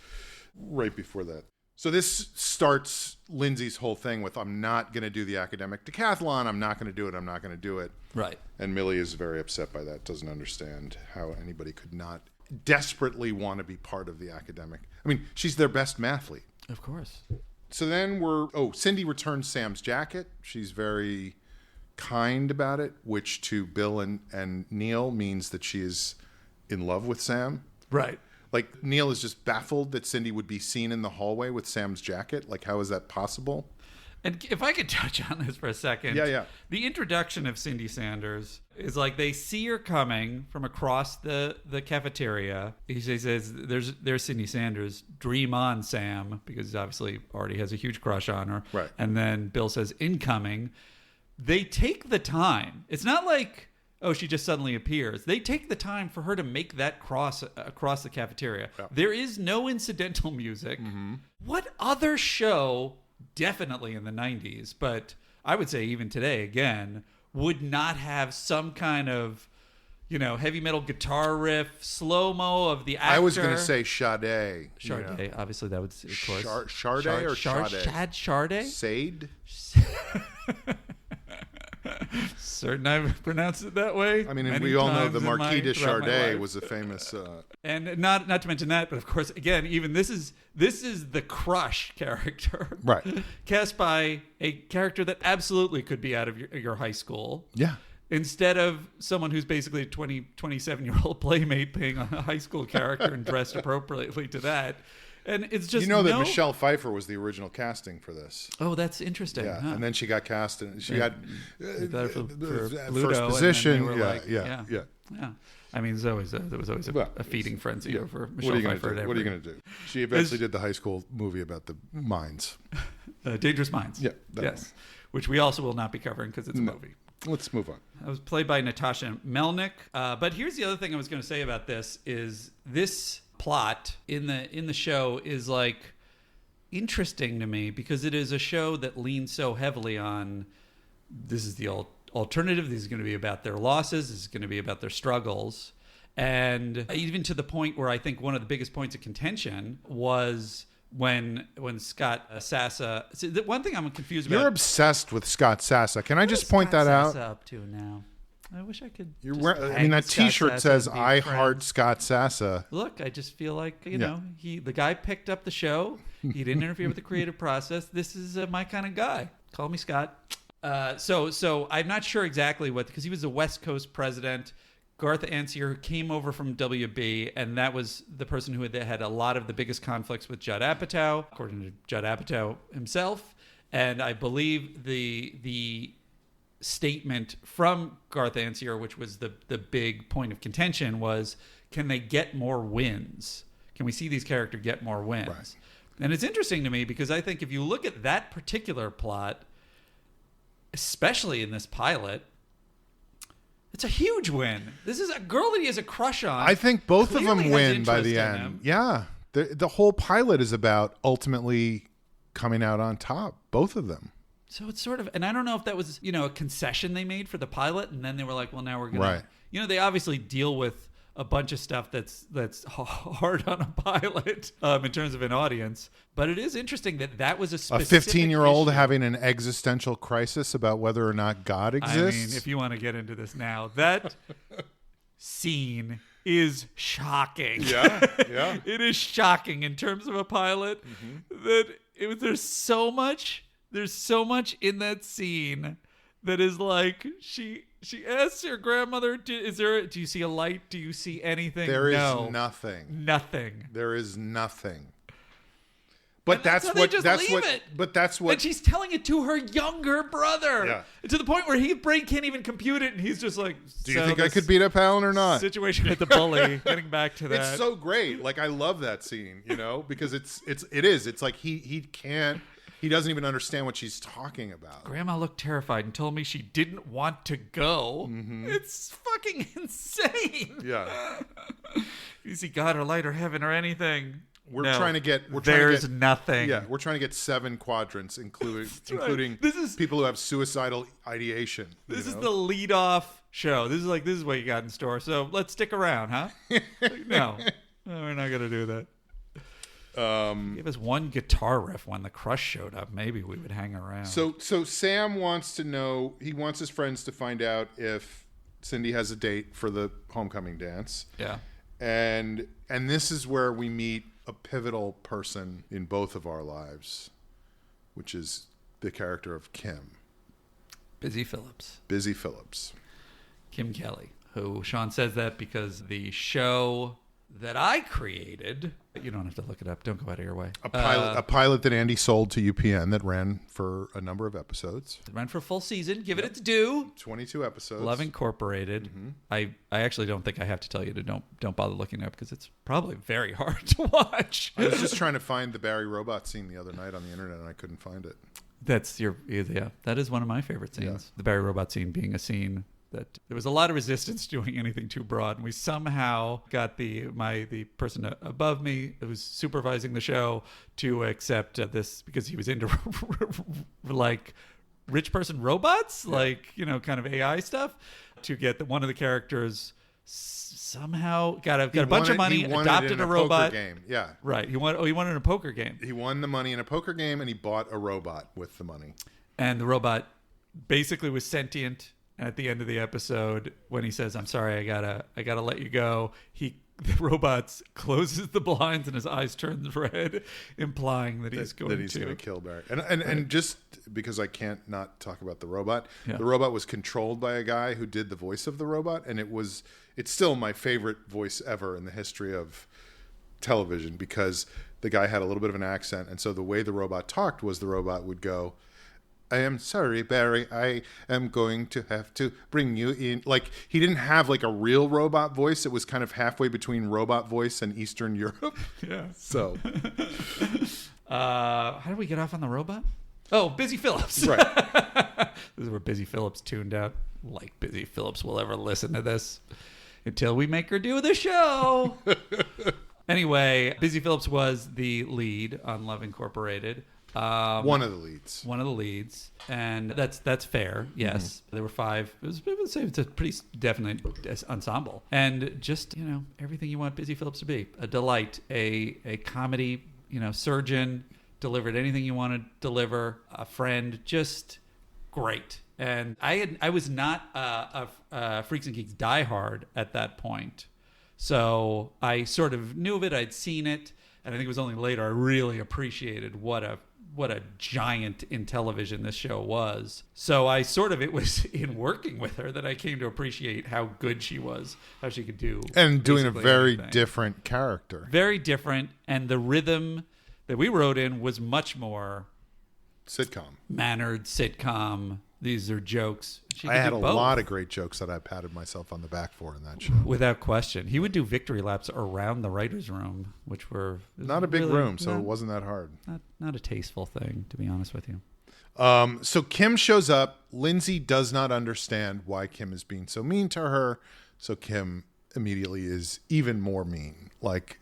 right before that. So this starts Lindsay's whole thing with, I'm not going to do the academic decathlon. I'm not going to do it. I'm not going to do it. Right. And Millie is very upset by that, doesn't understand how anybody could not desperately want to be part of the academic. I mean, she's their best mathlete. Of course. So then Cindy returns Sam's jacket. She's very kind about it, which to Bill and Neil means that she is in love with Sam. Right. Like, Neil is just baffled that Cindy would be seen in the hallway with Sam's jacket. Like, how is that possible? And if I could touch on this for a second. Yeah. The introduction of Cindy Sanders is like they see her coming from across the cafeteria. He says, there's Cindy Sanders. Dream on, Sam, because he obviously already has a huge crush on her. Right. And then Bill says, incoming. They take the time. It's not like, oh, she just suddenly appears. They take the time for her to make that cross across the cafeteria. Yeah. There is no incidental music. Mm-hmm. What other show, definitely in the 90s, but I would say even today, again, would not have some kind of, heavy metal guitar riff, slow-mo of the actor? I was going to say Sade. Sade, obviously that would, of course. Sade or Sade? Chad Sade? Sade? Certain I've pronounced it that way. I mean, we all know the Marquis de Sade was a famous... And not to mention that, but of course, again, even this is the Crush character. Right. Cast by a character that absolutely could be out of your high school. Yeah. Instead of someone who's basically a 27-year-old playmate playing a high school character and dressed appropriately to that. And it's just that Michelle Pfeiffer was the original casting for this. Oh, that's interesting. Yeah, huh? and then she got cast and she got for first position. Yeah. I mean, there was always a feeding frenzy over Michelle Pfeiffer. What are you going to do? She eventually did the high school movie about the mines. Dangerous Minds. Yeah. Yes. Which we also will not be covering because it's a movie. Let's move on. I was played by Natasha Melnick. But here's the other thing I was going to say about this is this plot in the show is like interesting to me because it is a show that leans so heavily on this is the alternative. This is going to be about their losses. This is going to be about their struggles. And even to the point where I think one of the biggest points of contention was when Scott Sassa. See, the one thing I'm confused about. You're obsessed with Scott Sassa. Can I just point that out? What's Scott Sassa up to now? I wish I could. That T-shirt says "I heart Scott Sassa." Look, I just feel like the guy picked up the show. He didn't interfere with the creative process. This is my kind of guy. Call me Scott. So I'm not sure exactly because he was the West Coast president. Garth Ancier came over from WB, and that was the person who had a lot of the biggest conflicts with Judd Apatow, according to Judd Apatow himself. And I believe the statement from Garth Ancier, which was the big point of contention, was, can they get more wins? Can we see these characters get more wins? Right. And it's interesting to me because I think if you look at that particular plot, especially in this pilot, it's a huge win. This is a girl that he has a crush on. I think both of them win by the end. Yeah. The whole pilot is about ultimately coming out on top. Both of them. So it's sort of, and I don't know if that was, a concession they made for the pilot, and then they were like, well, now we're going to, they obviously deal with a bunch of stuff that's hard on a pilot in terms of an audience. But it is interesting that was a specific 15-year-old issue. having an existential crisis about whether or not God exists. I mean, if you want to get into this now, that scene is shocking. Yeah. It is shocking in terms of a pilot that there's so much in that scene that is like she asks her grandmother, do you see a light? Do you see anything? There is nothing. Nothing. There is nothing. But And that's how they what just that's leave what it. but that's what And she's telling it to her younger brother. Yeah. To the point where his brain can't even compute it, and he's just like, do you think I could beat up Alan or not? Situation with the bully. Getting back to that. It's so great. Like I love that scene, because it's like he doesn't even understand what she's talking about. Grandma looked terrified and told me she didn't want to go. Mm-hmm. It's fucking insane. Yeah. You see God or light or heaven or anything. We're No, trying to get there's nothing. Yeah, we're trying to get 7 quadrants, including This is- people who have suicidal ideation. This is the lead-off show. This is what you got in store. So let's stick around, huh? No, we're not gonna do that. Give us one guitar riff when the Crush showed up. Maybe we would hang around. So Sam wants to know. He wants his friends to find out if Cindy has a date for the homecoming dance. yeah, And this is where we meet a pivotal person in both of our lives, which is the character of Kim. Busy Phillips. Busy Phillips. Kim Kelly, who Sean says that because the show that I created, you don't have to look it up. Don't go out of your way. A pilot that Andy sold to UPN that ran for a number of episodes. It ran for a full season. Give it its due. 22 episodes. Love Incorporated. Mm-hmm. I actually don't think I have to tell you to don't bother looking it up because it's probably very hard to watch. I was just trying to find the Barry robot scene the other night on the internet and I couldn't find it. That is one of my favorite scenes. Yeah. The Barry robot scene being a scene that there was a lot of resistance doing anything too broad, and we somehow got the person above me who was supervising the show to accept this because he was into like rich person robots, like kind of AI stuff, to get one of the characters somehow got a bunch of money, adopted a robot. Game. Yeah, right. He wanted a poker game. He won the money in a poker game, and he bought a robot with the money. And the robot basically was sentient. And at the end of the episode, when he says, "I'm sorry, I gotta let you go," the robot closes the blinds and his eyes turn red, implying that he's going to kill Barry. And just because I can't not talk about the robot, Yeah. The robot was controlled by a guy who did the voice of the robot, and it's still my favorite voice ever in the history of television because the guy had a little bit of an accent, and so the way the robot talked was the robot would go, "I am sorry, Barry. I am going to have to bring you in." Like, he didn't have like a real robot voice. It was kind of halfway between robot voice and Eastern Europe. Yeah. So, how did we get off on the robot? Oh, Busy Phillips. Right. This is where Busy Phillips tuned out. Like Busy Phillips will ever listen to this until we make her do the show. Anyway, Busy Phillips was the lead on Love Incorporated. one of the leads. One of the leads, and that's fair. Yes, There were 5. It's a pretty definite ensemble, and just everything you want Busy Phillips to be: a delight, a comedy, surgeon, delivered anything you want to deliver, a friend, just great. And I was not a Freaks and Geeks diehard at that point, so I sort of knew of it. I'd seen it, and I think it was only later I really appreciated what a giant in television this show was. So it was in working with her that I came to appreciate how good she was, how she could do. And doing a very anything. different character. Very different. And the rhythm that we wrote in was much more Sitcom. mannered, sitcom. These are jokes. I had a lot of great jokes that I patted myself on the back for in that show. Without question. He would do victory laps around the writer's room, which were... Not a big really, room, so it wasn't that hard. Not a tasteful thing, to be honest with you. So Kim shows up. Lindsay does not understand why Kim is being so mean to her. So Kim immediately is even more mean. Like,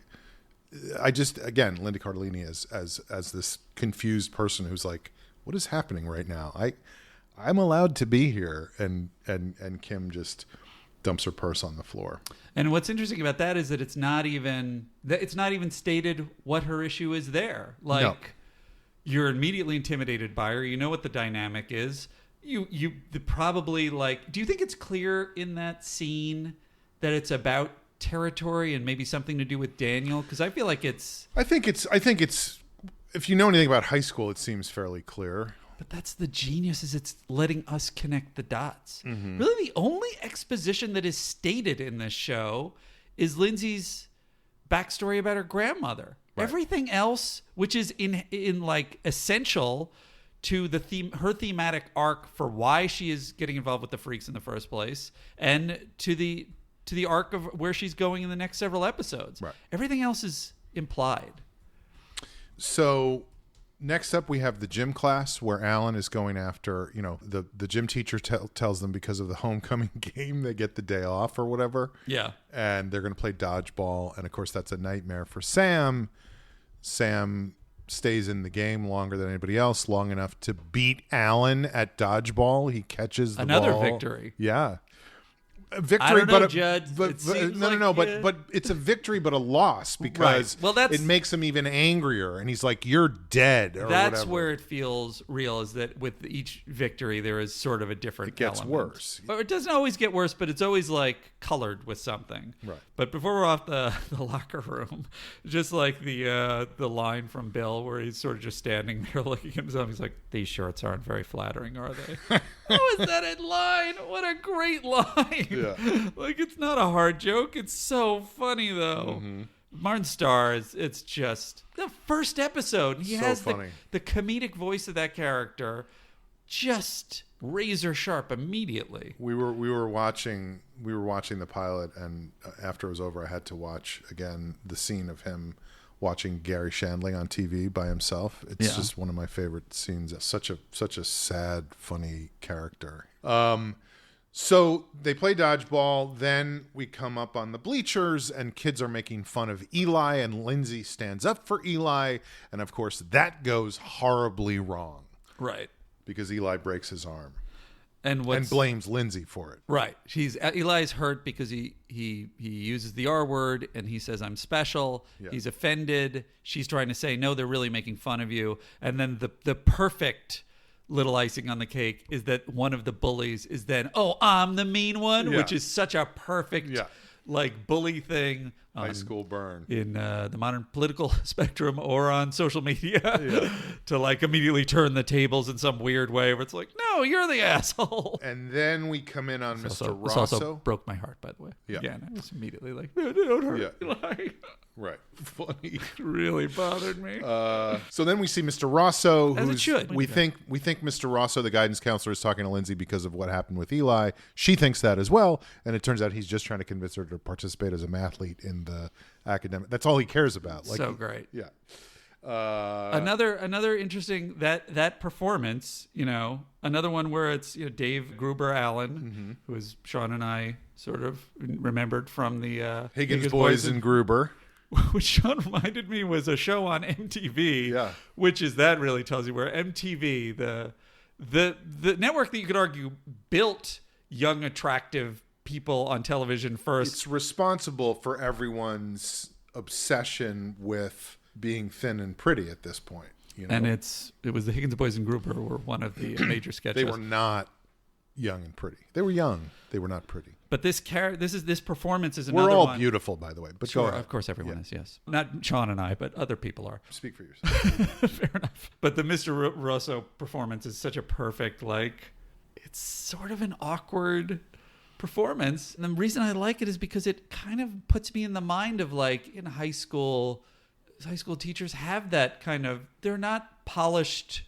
again, Linda Cardellini as this confused person who's like, what is happening right now? I'm allowed to be here. And Kim just dumps her purse on the floor. And what's interesting about that is that it's not even stated what her issue is there. Like, No. You're immediately intimidated by her. You know what the dynamic is. You probably like. Do you think it's clear in that scene that it's about territory and maybe something to do with Daniel? Because I feel like it's. I think it's. If you know anything about high school, it seems fairly clear. But that's the genius, is it's letting us connect the dots. Mm-hmm. Really, the only exposition that is stated in this show is Lindsay's backstory about her grandmother. Right. Everything else, which is in like essential to the theme, her thematic arc for why she is getting involved with the freaks in the first place, and to the arc of where she's going in the next several episodes. Right. Everything else is implied. So next up, we have the gym class where Alan is going after, the gym teacher tells them because of the homecoming game, they get the day off or whatever. Yeah. And they're going to play dodgeball. And of course, that's a nightmare for Sam. Sam stays in the game longer than anybody else, long enough to beat Alan at dodgeball. He catches the Another ball. victory. Yeah. A victory, I don't know, but Judd. It seems no. like, But it's a victory, but a loss because Right. Well, it makes him even angrier, and he's like, "You're dead." Or That's whatever. where it feels real. Is that with each victory there is sort of a different. It gets element. worse. Or it doesn't always get worse, but it's always like colored with something. Right. But before we're off the locker room, just like the line from Bill where he's sort of just standing there looking at himself. He's like, "These shorts aren't very flattering, are they?" How is that in line? What a great line! Yeah. Like, it's not a hard joke. It's so funny though. Mm-hmm. Martin Starr it's just the first episode. He So has funny. the comedic voice of that character just razor sharp immediately. We were watching the pilot, and after it was over, I had to watch again the scene of him watching Gary Shandling on TV by himself. It's just one of my favorite scenes. Such a sad, funny character. So they play dodgeball. Then we come up on the bleachers, and kids are making fun of Eli, and Lindsay stands up for Eli, and of course that goes horribly wrong Right. because Eli breaks his arm And and blames Lindsay for it. right. Eli's hurt because he uses the R word and he says, "I'm special." Yeah. He's offended. She's trying to say, "No, they're really making fun of you." And then the perfect little icing on the cake is that one of the bullies is then, "Oh, I'm the mean one," Yeah. which is such a perfect like bully thing. High school burn. In the modern political spectrum or on social media to like immediately turn the tables in some weird way where it's like, "No, you're the asshole." And then we come in on Mr. This Rosso. also broke my heart, by the way. Yeah. Again, I was immediately like, "No, don't hurt." Yeah. Like, Right. Funny. really bothered me. So then we see Mr. Rosso, As it who's should. we think Mr. Rosso, the guidance counselor, is talking to Lindsay because of what happened with Eli. She thinks that as well, and it turns out he's just trying to convince her to participate as a mathlete in the academic. That's all he cares about. Like, So great. Yeah. Another interesting that performance, another one where it's Dave Gruber Allen, who is Sean and I sort of remembered from the Higgins Boys and Gruber. Which Sean reminded me was a show on MTV. Yeah. Which is that really tells you where MTV, the network that you could argue built young, attractive people on television first. It's responsible for everyone's obsession with being thin and pretty at this point. And it was the Higgins Boys and Gruber were one of the major sketches. They were not young and pretty. They were young. They were not pretty. But this performance is another We're all one. beautiful, by the way. But Sure, go ahead. of course everyone is, yes. Not Sean and I, but other people are. Speak for yourself. Fair enough. But the Mr. Rosso performance is such a perfect, it's sort of an awkward performance. And the reason I like it is because it kind of puts me in the mind of in high school teachers have that kind of, they're not polished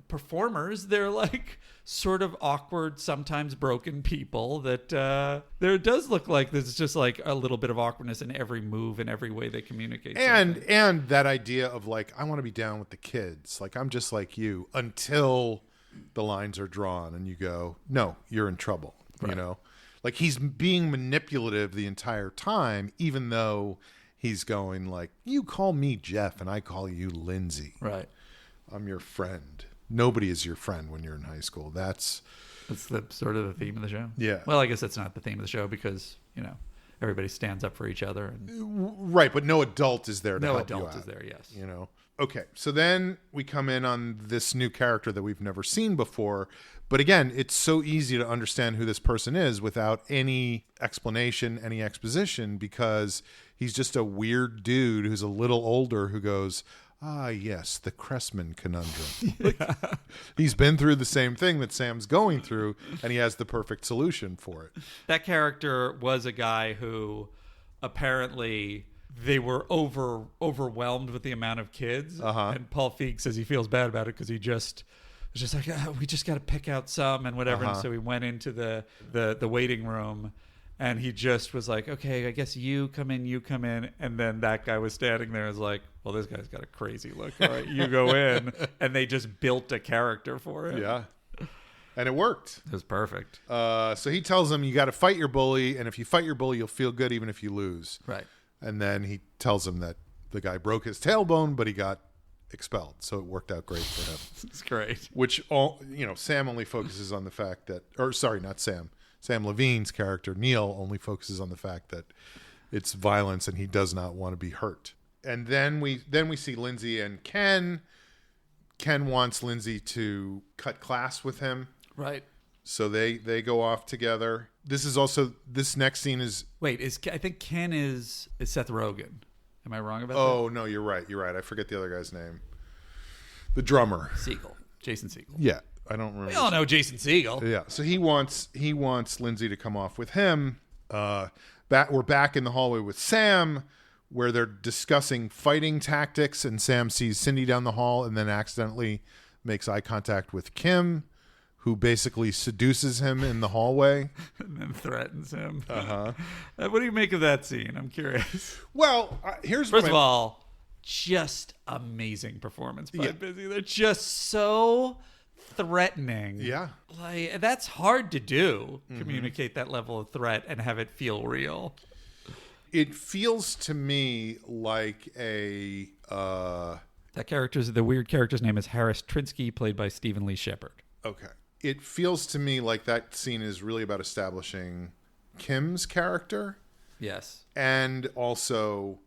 performers. They're sort of awkward, sometimes broken people that there does look like there's just a little bit of awkwardness in every move and every way they communicate. And that idea of I want to be down with the kids. I'm just like you until the lines are drawn and you go, no, you're in trouble. Right. He's being manipulative the entire time, even though he's going you call me Jeff and I call you Lindsay. Right. I'm your friend. Nobody is your friend when you're in high school. That's the sort of the theme of the show. Yeah. Well, I guess that's not the theme of the show because, everybody stands up for each other. And right, but no adult is there to no help you adult out, is there, yes. Okay, so then we come in on this new character that we've never seen before. But again, it's so easy to understand who this person is without any explanation, any exposition, because he's just a weird dude who's a little older who goes, "Ah, yes, the Cressman conundrum." He's been through the same thing that Sam's going through, and he has the perfect solution for it. That character was a guy who apparently they were overwhelmed with the amount of kids. And Paul Feig says he feels bad about it because he was just like, we just got to pick out some and whatever. And so he went into the waiting room. And he just was like, okay, I guess you come in. And then that guy was standing there and was like, well, this guy's got a crazy look. All right, you go in. And they just built a character for him. Yeah. And it worked. It was perfect. So he tells him, you got to fight your bully. And if you fight your bully, you'll feel good even if you lose. Right. And then he tells him that the guy broke his tailbone, but he got expelled. So it worked out great for him. It's great. Which, Sam only focuses on the fact that, not Sam. Sam Levine's character, Neil, only focuses on the fact that it's violence and he does not want to be hurt. And then we see Lindsay and Ken. Ken wants Lindsay to cut class with him. Right. So they go off together. This next scene is... Wait, I think Ken is Seth Rogen. Am I wrong about that? Oh, no, you're right. I forget the other guy's name. The drummer. Jason Segel. Yeah. I don't remember. We all know Jason Segel. Yeah. So he wants Lindsay to come off with him. We're back in the hallway with Sam, where they're discussing fighting tactics, and Sam sees Cindy down the hall and then accidentally makes eye contact with Kim, who basically seduces him in the hallway. And then threatens him. What do you make of that scene? I'm curious. Well, First of all, just amazing performance by Busy. They're just so threatening. Yeah. Like, that's hard to do, communicate that level of threat and have it feel real. It feels to me like the weird character's name is Harris Trinsky, played by Stephen Lee Shepard. Okay. It feels to me like that scene is really about establishing Kim's character. Yes. And also,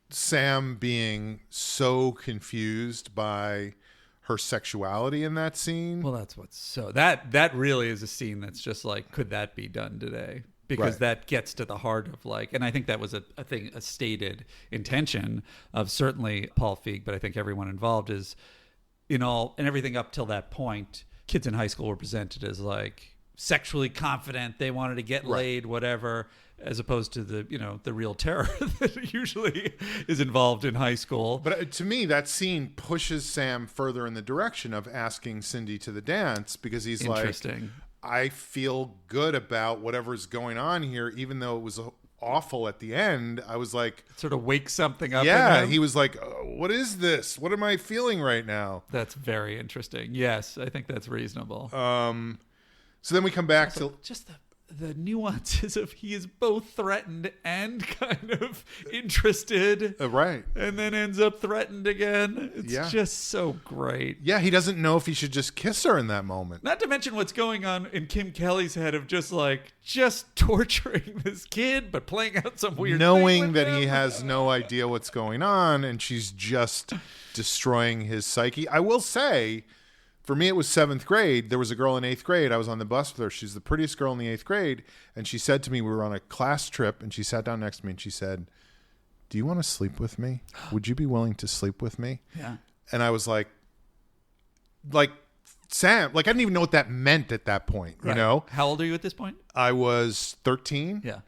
Sam being so confused by her sexuality in that scene. Well, that's that really is a scene that's just like, could that be done today? Because that gets to the heart of and I think that was a stated intention of certainly Paul Feig, but I think everyone involved is and everything up till that point, kids in high school were presented as sexually confident. They wanted to get laid, whatever, as opposed to the real terror that usually is involved in high school. But to me, that scene pushes Sam further in the direction of asking Cindy to the dance, because he's Interesting. I feel good about whatever's going on here, even though it was awful at the end. I was like, sort of wake something up. Yeah, he was like, what is this? What am I feeling right now? That's very interesting. Yes, I think that's reasonable. So then we come back to just the nuances of he is both threatened and kind of interested. Right. And then ends up threatened again. It's just so great. Yeah, he doesn't know if he should just kiss her in that moment. Not to mention what's going on in Kim Kelly's head of just torturing this kid, but playing out some weird knowing thing with that him. He has no idea what's going on, and she's just destroying his psyche. I will say, for me, it was 7th grade. There was a girl in 8th grade. I was on the bus with her. She's the prettiest girl in the 8th grade. And she said to me, we were on a class trip, and she sat down next to me and she said, do you want to sleep with me? Would you be willing to sleep with me? Yeah. And I was like, Sam, I didn't even know what that meant at that point, you know? How old are you at this point? I was 13. Yeah.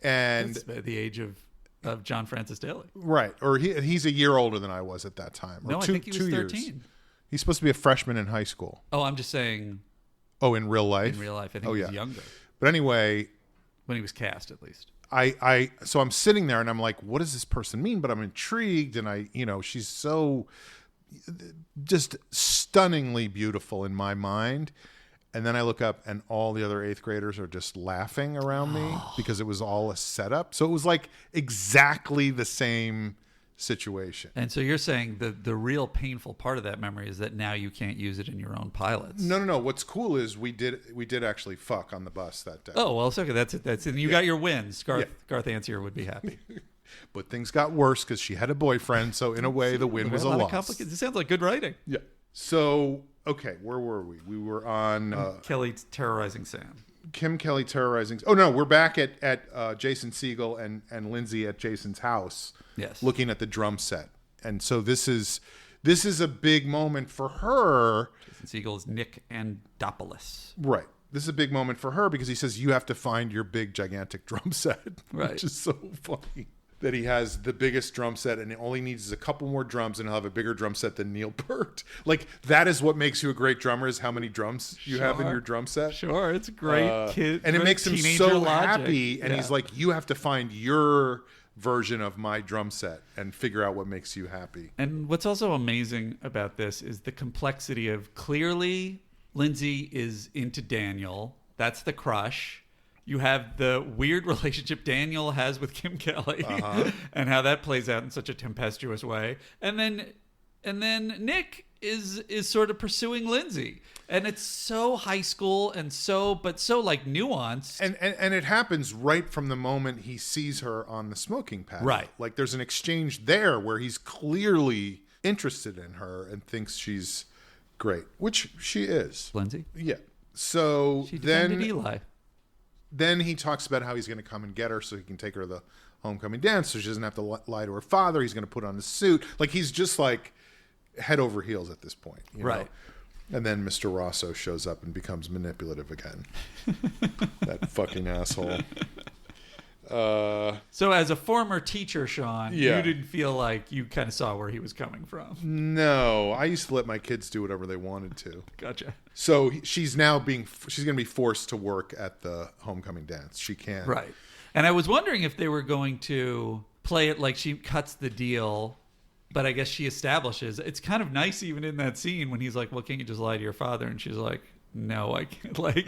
And that's the age of John Francis Daley. Right. Or he's a year older than I was at that time. Or no, I think he was 13. Years. He's supposed to be a freshman in high school. Oh, I'm just saying. Oh, in real life? In real life. I think he was younger. But anyway. When he was cast, at least. So I'm sitting there and I'm like, what does this person mean? But I'm intrigued, and she's so just stunningly beautiful in my mind. And then I look up and all the other 8th graders are just laughing around me because it was all a setup. So it was exactly the same situation. And so you're saying the real painful part of that memory is that now you can't use it in your own pilots. No. What's cool is we did actually fuck on the bus that day. Oh, well, it's okay. That's it. And you got your wins. Garth Ansier would be happy. But things got worse because she had a boyfriend. So in a way, the win was a loss. It sounds like good writing. Yeah. So, okay, where were we? We were on... Kelly terrorizing Sam. Kim Kelly terrorizing... Oh, no, we're back at Jason Segel and Lindsay at Jason's house. Yes. Looking at the drum set. And so this is a big moment for her. Jason Segel is Nick Andopoulos. Right. This is a big moment for her because he says, you have to find your big, gigantic drum set. Right. Which is so funny. that he has the biggest drum set and all he needs is a couple more drums and he'll have a bigger drum set than Neil Peart. Like, that is what makes you a great drummer, is how many drums you have in your drum set. Sure, it's great kid. And it makes him so logic. happy. And he's like, you have to find your version of my drum set and figure out what makes you happy. And what's also amazing about this is the complexity of, clearly Lindsay is into Daniel. That's the crush. You have the weird relationship Daniel has with Kim Kelly and how that plays out in such a tempestuous way. And then Nick is sort of pursuing Lindsay. And it's so high school and so like nuanced. And it happens right from the moment he sees her on the smoking pad. Right. Like, there's an exchange there where he's clearly interested in her and thinks she's great, which she is. Lindsay? Yeah. So She defended Eli. Then he talks about how he's going to come and get her so he can take her to the homecoming dance so she doesn't have to lie to her father. He's going to put on a suit. Like, he's just like head over heels at this point. You know? And then Mr. Rosso shows up and becomes manipulative again. That fucking asshole. So as a former teacher, Sean, Yeah. you didn't feel like you kind of saw where he was coming from. No, I used to let my kids do whatever they wanted to. Gotcha. So she's going to be forced to work at the homecoming dance. She can't. Right. And I was wondering if they were going to play it like she cuts the deal, but I guess she establishes. It's kind of nice even in that scene when he's like, well, can't you just lie to your father? And she's like, no, I can't. Like,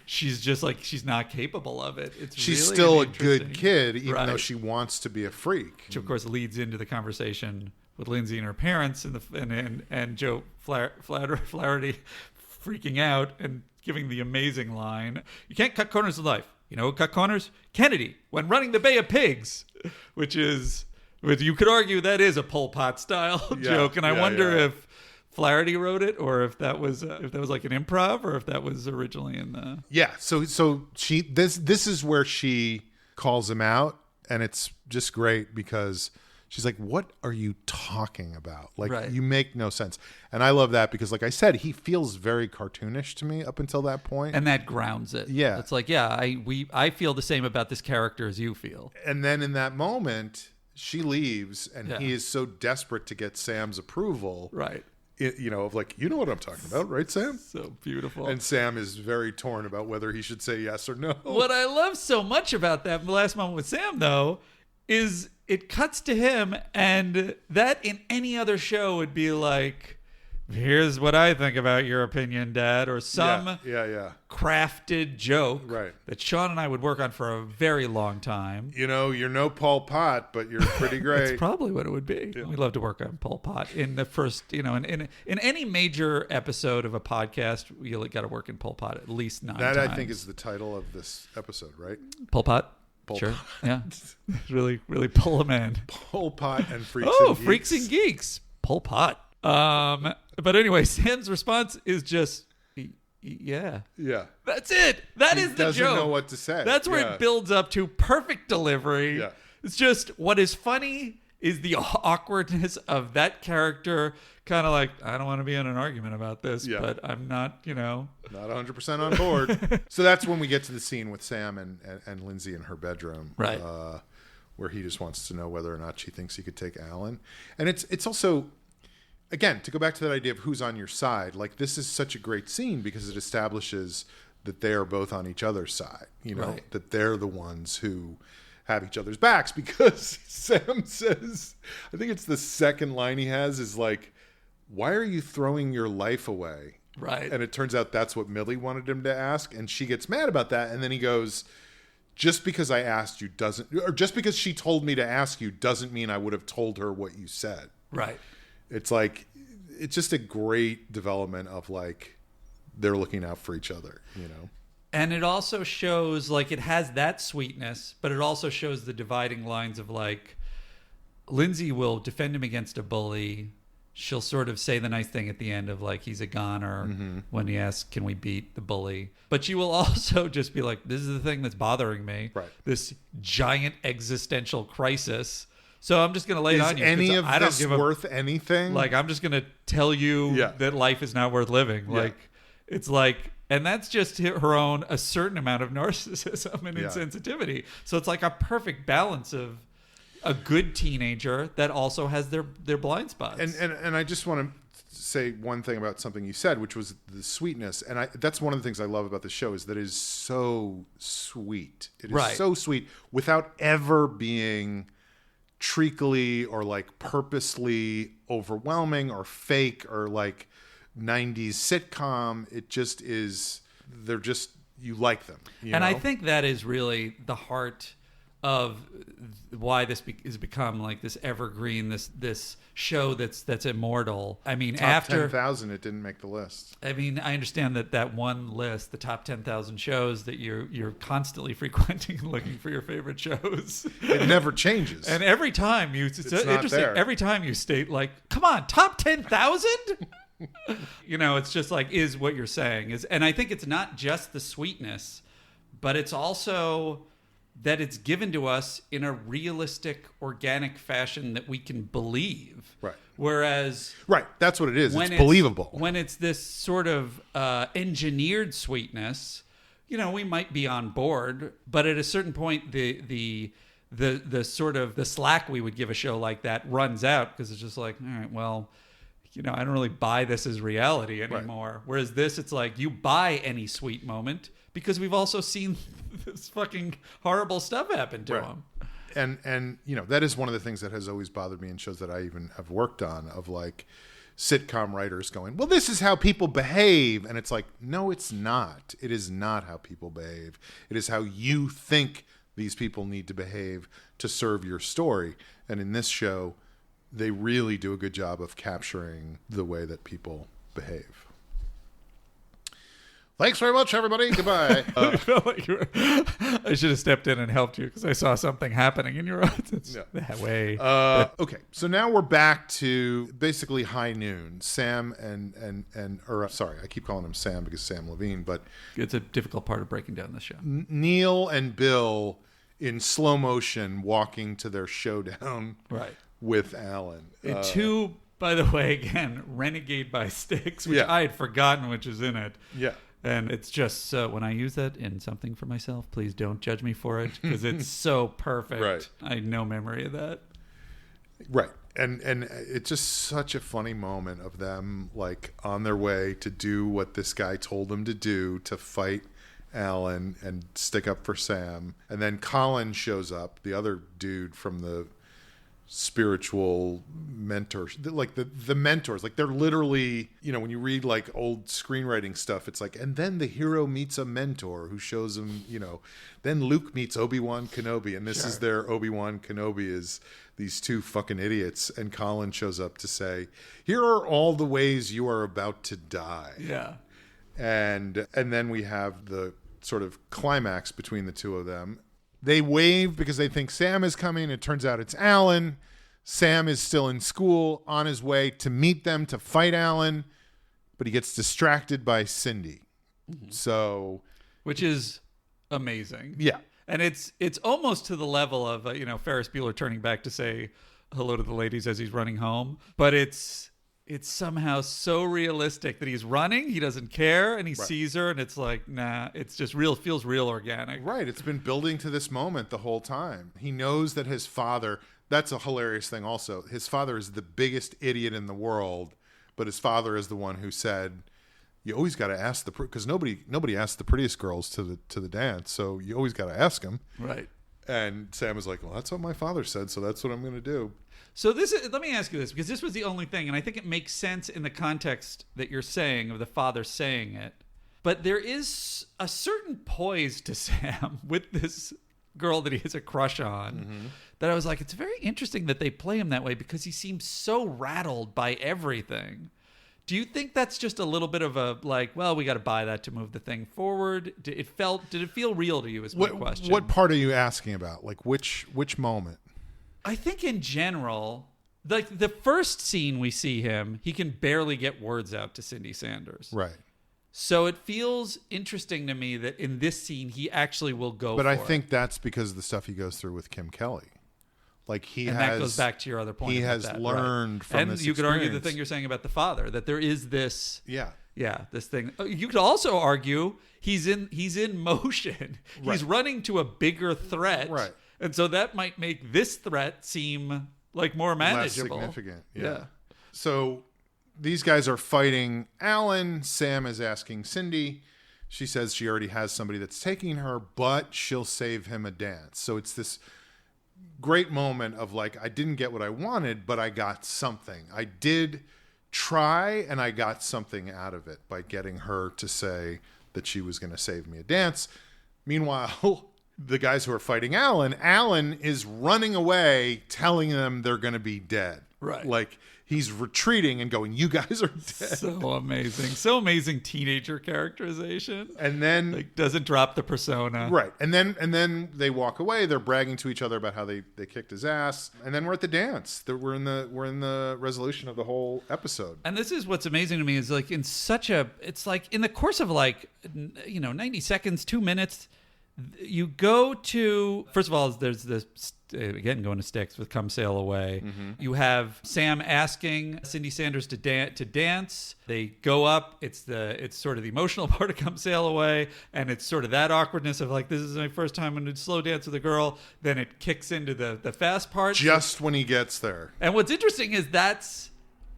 she's just like, she's not capable of it. She's really still a interesting- good kid, even though Right. she wants to be a freak. Which of course leads into the conversation with Lindsay and her parents and Joe Flaherty freaking out and giving the amazing line, "You can't cut corners in life. You know who cut corners? Kennedy, when running the Bay of Pigs," which you could argue that is a Pol Pot style joke. And I wonder if Flaherty wrote it, or if that was like an improv, or if that was originally in the. Yeah. So she this is where she calls him out, and it's just great because she's like, "What are you talking about? Like, Right. you make no sense." And I love that because, like I said, he feels very cartoonish to me up until that point. And that grounds it. Yeah. It's like, I feel the same about this character as you feel. And then in that moment, she leaves, and Yeah. he is so desperate to get Sam's approval. Right. Of like, you know what I'm talking about, right, Sam? So beautiful. And Sam is very torn about whether he should say yes or no. What I love so much about that last moment with Sam, though, is it cuts to him, and that in any other show would be like, "Here's what I think about your opinion, Dad," or some Yeah. crafted joke Right. that Sean and I would work on for a very long time. You know, you're no Pol Pot, but you're pretty great. That's probably what it would be. We love to work on Pol Pot in the first, in any major episode of a podcast. You got to work in Pol Pot at least 9 times. That, I think, is the title of this episode, right? Pol Pot. Sure. Yeah. really, really pull him in. Pol Pot and Freaks Oh, and Geeks. Freaks and Geeks. Pol Pot. But anyway, Sam's response is just, yeah. Yeah. That's it. That He is the doesn't joke. know what to say. That's where Yeah. it builds up to perfect delivery. Yeah. It's just, what is funny is the awkwardness of that character, kind of like, I don't want to be in an argument about this, Yeah. but I'm not, Not 100% on board. So that's when we get to the scene with Sam and Lindsay in her bedroom. Right. Where he just wants to know whether or not she thinks he could take Alan. And it's also, again, to go back to that idea of who's on your side, like, this is such a great scene because it establishes that they are both on each other's side. Right. That they're the ones who have each other's backs, because Sam says, I think it's the second line he has, is like, "Why are you throwing your life away?" Right. And it turns out that's what Millie wanted him to ask. And she gets mad about that. And then he goes, "Just because I asked you or just because she told me to ask you doesn't mean I would have told her what you said." Right. It's like, it's just a great development of, like, they're looking out for each other, And it also shows, like, it has that sweetness, but it also shows the dividing lines of, like, Lindsay will defend him against a bully. She'll sort of say the nice thing at the end of, like, he's a goner when he asks, can we beat the bully? But she will also just be like, this is the thing that's bothering me. Right. This giant existential crisis. So I'm just going to lay it Is on you. any 'cause of I don't this give worth anything? Like, I'm just going to tell you Yeah. that life is not worth living. Yeah. Like, it's like, and that's just her own, a certain amount of narcissism and Yeah. insensitivity. So it's like a perfect balance of, a good teenager that also has their blind spots. And I just want to say one thing about something you said, which was the sweetness. And that's one of the things I love about the show is that it is so sweet. It is so sweet without ever being treacly or like purposely overwhelming or fake or like 90s sitcom. It just is, you like them. And I think that is really the heart of why this has become like this evergreen, this show that's immortal. I mean, top after 10,000, it didn't make the list. I mean, I understand that one list, the top 10,000 shows that you're constantly frequenting and looking for your favorite shows. It never changes. And every time it's interesting. There. Every time you state like, come on, top 10,000. It's just like is what you're saying is, and I think it's not just the sweetness, but it's also that it's given to us in a realistic, organic fashion that we can believe. Right. Whereas... Right. That's what it is. It's believable. When it's this sort of engineered sweetness, we might be on board, but at a certain point, the sort of the slack we would give a show like that runs out because it's just like, all right, well... I don't really buy this as reality anymore. Right. Whereas this, it's like you buy any sweet moment because we've also seen this fucking horrible stuff happen to them. And that is one of the things that has always bothered me in shows that I even have worked on of like sitcom writers going, well, this is how people behave. And it's like, no, it's not. It is not how people behave. It is how you think these people need to behave to serve your story. And in this show, they really do a good job of capturing the way that people behave. Thanks very much, everybody. Goodbye. I felt like I should have stepped in and helped you because I saw something happening in your eyes. That way. Okay, so now we're back to basically high noon. Sam sorry, I keep calling him Sam because Sam Levine, but it's a difficult part of breaking down the show. Neil and Bill in slow motion walking to their showdown. Right. With Alan. Two, by the way, again, Renegade by Sticks, which I had forgotten which is in it. Yeah. And it's just, when I use that in something for myself, please don't judge me for it, because it's so perfect. Right. I had no memory of that. Right. And it's just such a funny moment of them, like, on their way to do what this guy told them to do, to fight Alan and stick up for Sam. And then Colin shows up, the other dude from the spiritual mentors, like the mentors, like they're literally, when you read like old screenwriting stuff, it's like, and then the hero meets a mentor who shows him, then Luke meets Obi-Wan Kenobi, and this is their Obi-Wan Kenobi is these two fucking idiots, and Colin shows up to say, here are all the ways you are about to die. Yeah. And then we have the sort of climax between the two of them. They wave because they think Sam is coming. It turns out it's Alan. Sam is still in school on his way to meet them to fight Alan, but he gets distracted by Cindy. Mm-hmm. So, which is amazing. Yeah. And it's almost to the level of, Ferris Bueller turning back to say hello to the ladies as he's running home. But it's somehow so realistic that he's running, he doesn't care, and he sees her, and it's like, nah, it's just feels real organic. Right. It's been building to this moment the whole time. He knows that his father, that's a hilarious thing also. His father is the biggest idiot in the world, but his father is the one who said, you always got to ask because nobody asks the prettiest girls to the dance, so you always got to ask them. Right. And Sam was like, well, that's what my father said, so that's what I'm going to do. So let me ask you this, because this was the only thing, and I think it makes sense in the context that you're saying of the father saying it. But there is a certain poise to Sam with this girl that he has a crush on that I was like, it's very interesting that they play him that way because he seems so rattled by everything. Do you think that's just a little bit of a like, well, we got to buy that to move the thing forward? Did it feel real to you is my question. What part are you asking about? Like which moment? I think in general, like the first scene we see him, he can barely get words out to Cindy Sanders. Right. So it feels interesting to me that in this scene, he actually will go for it. But I think that's because of the stuff he goes through with Kim Kelly. Like that goes back to your other point. He has learned from this and you could experience. argue the thing you're saying about the father, that there is this. Yeah. Yeah, this thing. You could also argue he's in motion. Right. He's running to a bigger threat. Right. And so that might make this threat seem like more manageable. Less significant. Yeah. So these guys are fighting Alan. Sam is asking Cindy. She says she already has somebody that's taking her, but she'll save him a dance. So it's this great moment of like, I didn't get what I wanted, but I got something. I did try, and I got something out of it by getting her to say that she was going to save me a dance. Meanwhile, the guys who are fighting Alan is running away, telling them they're going to be dead. Right. Like, he's retreating and going, you guys are dead. So amazing. So amazing teenager characterization. And then like doesn't drop the persona. Right. And then they walk away. They're bragging to each other about how they kicked his ass. And then we're at the dance. We're in the resolution of the whole episode. And this is what's amazing to me is like it's like in the course of 90 seconds, 2 minutes, you go to, first of all, there's this, again, going to Styx with Come Sail Away. Mm-hmm. You have Sam asking Cindy Sanders to dance. They go up. It's sort of the emotional part of Come Sail Away. And it's sort of that awkwardness of like, this is my first time in a slow dance with a girl. Then it kicks into the fast part. Just when he gets there. And what's interesting is that's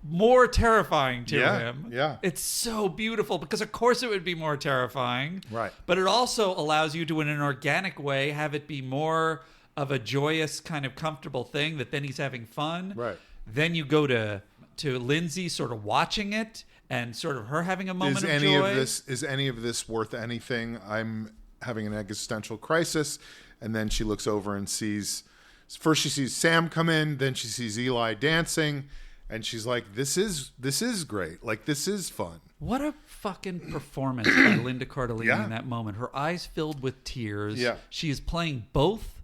more terrifying to him. Yeah. It's so beautiful because of course it would be more terrifying. Right. But it also allows you to, in an organic way, have it be more of a joyous kind of comfortable thing that then he's having fun. Right. Then you go to Lindsay sort of watching it and sort of her having a moment of joy. Is any of this worth anything? I'm having an existential crisis. And then she looks over and sees, first she sees Sam come in, then she sees Eli dancing. And she's like, this is great. Like, this is fun. What a fucking performance by Linda Cardellini Yeah. in that moment. Her eyes filled with tears. Yeah. She is playing both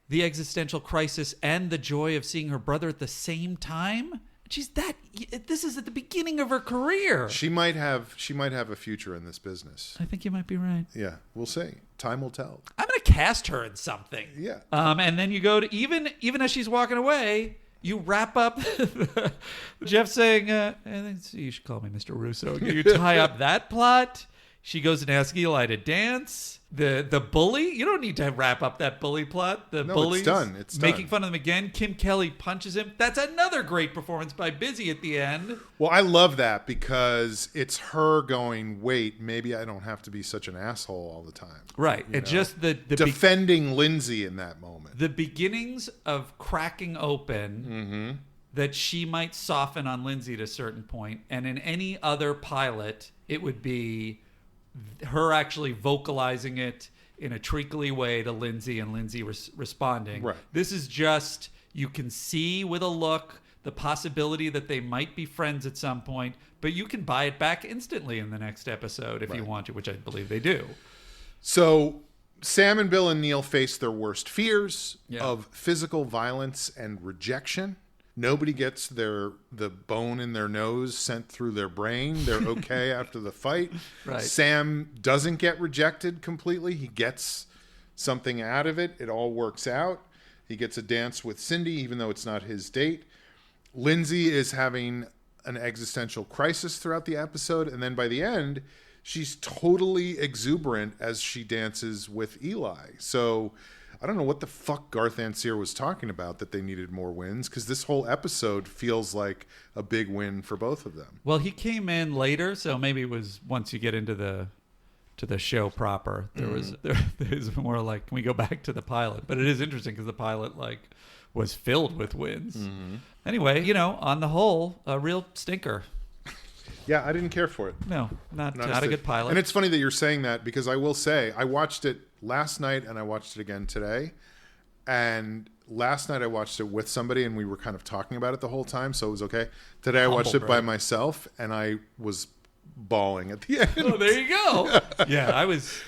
the existential crisis and the joy of seeing her brother at the same time. This is at the beginning of her career. She might have a future in this business. I think you might be right. Yeah, we'll see. Time will tell. I'm going to cast her in something. Yeah. And then you go to, even as she's walking away, you wrap up Jeff saying, I think you should call me Mr. Russo. You tie up that plot. She goes and asks Eli to dance. The bully, you don't need to wrap up that bully plot. The bully's it's done. It's making done. fun of them again. Kim Kelly punches him. That's another great performance by Busy at the end. Well, I love that because it's her going, wait, maybe I don't have to be such an asshole all the time. Right. You It's know? just the defending Lindsay in that moment. the beginnings of cracking open that she might soften on Lindsay at a certain point, and in any other pilot, it would be her actually vocalizing it in a treacly way to Lindsay and Lindsay responding. Right. This is just, you can see with a look the possibility that they might be friends at some point, but you can buy it back instantly in the next episode if you want to, which I believe they do. So Sam and Bill and Neil face their worst fears Yeah. of physical violence and rejection. Nobody gets the bone in their nose sent through their brain. They're okay after the fight. Right. Sam doesn't get rejected completely. He gets something out of it. It all works out. He gets a dance with Cindy, even though it's not his date. Lindsay is having an existential crisis throughout the episode. And then by the end, she's totally exuberant as she dances with Eli. So I don't know what the fuck Garth Ancier was talking about that they needed more wins, because this whole episode feels like a big win for both of them. Well, he came in later, so maybe it was once you get into the show proper. There's more like, can we go back to the pilot? But it is interesting because the pilot was filled with wins. Mm-hmm. Anyway, on the whole, a real stinker. Yeah, I didn't care for it. No, not a good pilot. And it's funny that you're saying that, because I will say I watched it last night and I watched it again today. And last night I watched it with somebody and we were kind of talking about it the whole time, so it was okay. Today I watched it by myself and I was bawling at the end. Oh, there you go. Yeah, I was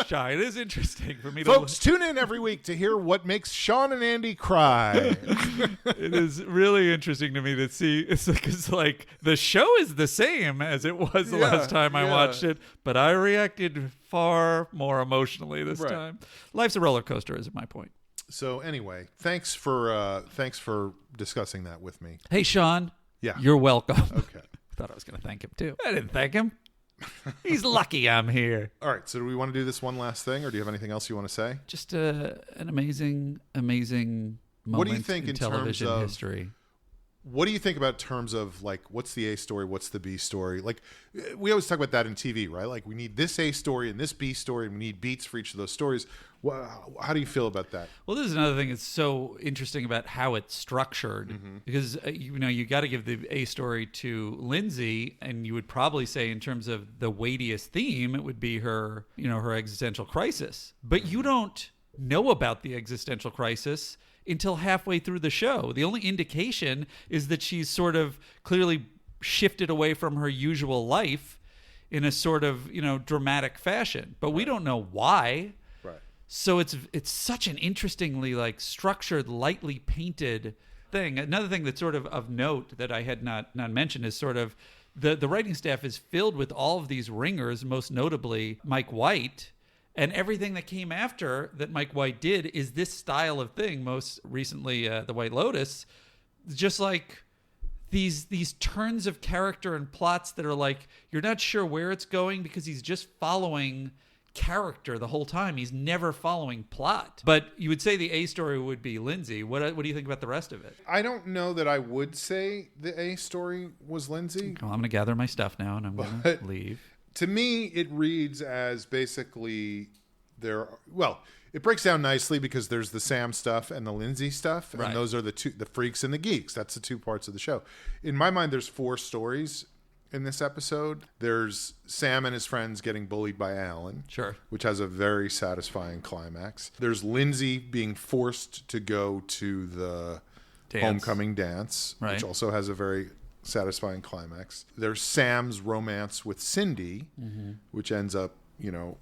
shy. It is interesting for me Folks, tune in every week to hear what makes Sean and Andy cry. It is really interesting to me to see. It's like the show is the same as it was the last time I watched it, but I reacted far more emotionally this time. Life's a roller coaster, is my point. So anyway, thanks for discussing that with me. Hey, Sean. Yeah. You're welcome. Okay. Thought I was going to thank him too. I didn't thank him. He's lucky I'm here. All right, so do we want to do this one last thing, or do you have anything else you want to say? Just an amazing moment What do you think in television terms of history. What do you think about terms of like what's the A story, what's the B story? Like we always talk about that in TV, right? Like we need this A story and this B story, and we need beats for each of those stories. How do you feel about that? Well, this is another thing that's so interesting about how it's structured, because you got to give the A story to Lindsay, and you would probably say in terms of the weightiest theme, it would be her existential crisis. But you don't know about the existential crisis until halfway through the show. The only indication is that she's sort of clearly shifted away from her usual life in a sort of, dramatic fashion. But we don't know why. Right. So it's such an interestingly structured, lightly painted thing. Another thing that's sort of note that I had not mentioned is sort of the writing staff is filled with all of these ringers, most notably Mike White. And everything that came after that Mike White did is this style of thing, most recently The White Lotus, just like these turns of character and plots that are like, you're not sure where it's going because he's just following character the whole time. He's never following plot. But you would say the A story would be Lindsay. What do you think about the rest of it? I don't know that I would say the A story was Lindsay. Well, I'm going to gather my stuff now and I'm going to leave. To me, it reads as basically it breaks down nicely because there's the Sam stuff and the Lindsay stuff, and those are the freaks and the geeks. That's the two parts of the show. In my mind, there's 4 stories in this episode. There's Sam and his friends getting bullied by Alan, sure, which has a very satisfying climax. There's Lindsay being forced to go to the homecoming dance, which also has a very satisfying climax. There's Sam's romance with Cindy, which ends up,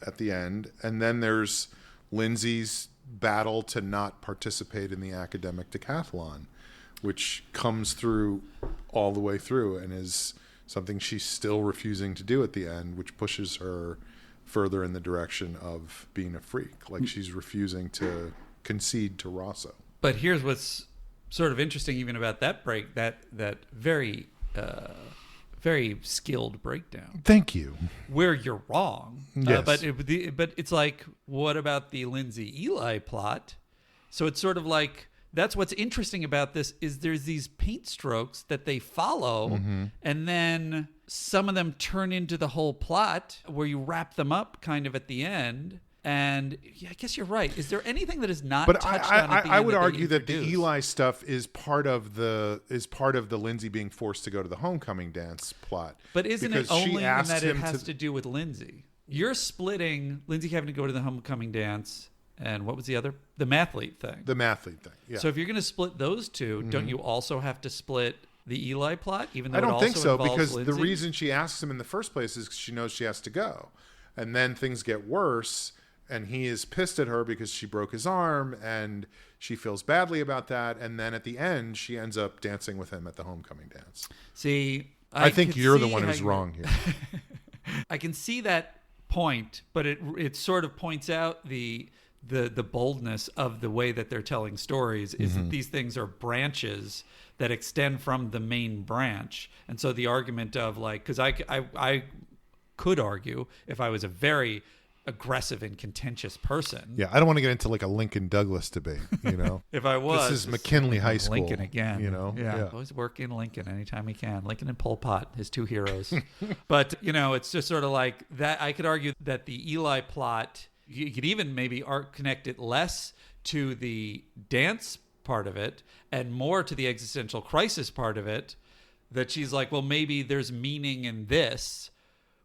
at the end. And then there's Lindsay's battle to not participate in the academic decathlon, which comes through all the way through and is something she's still refusing to do at the end, which pushes her further in the direction of being a freak. Like she's refusing to concede to Rosso. But here's what's sort of interesting even about that break, that very very skilled breakdown. Thank you. Where you're wrong. Yes. But it's like, what about the Lindsay Eli plot? So it's sort of like, that's what's interesting about this is there's these paint strokes that they follow, and then some of them turn into the whole plot where you wrap them up kind of at the end. And I guess you're right. Is there anything that is not touched on at the end? I would argue that the Eli stuff is part of the Lindsay being forced to go to the homecoming dance plot. But isn't it only in that it has to do with Lindsay? You're splitting Lindsay having to go to the homecoming dance, and what was the other? The mathlete thing. The mathlete thing. Yeah. So if you're going to split those two, don't you also have to split the Eli plot? Even though I don't think so, because Lindsay? the reason she asks him in the first place is she knows she has to go, and then things get worse. And he is pissed at her because she broke his arm, and she feels badly about that. And then at the end, she ends up dancing with him at the homecoming dance. See, I think you're the one who's wrong here. I can see that point, but it sort of points out the boldness of the way that they're telling stories is that these things are branches that extend from the main branch. And so the argument of because I could argue if I was a very aggressive and contentious person. Yeah, I don't want to get into a Lincoln Douglas debate, If I was. This is McKinley High School. Lincoln again. Yeah. Always work in Lincoln anytime he can. Lincoln and Pol Pot, his 2 heroes. But, it's just sort of like that. I could argue that the Eli plot, you could even maybe connect it less to the dance part of it and more to the existential crisis part of it, that she's like, well, maybe there's meaning in this,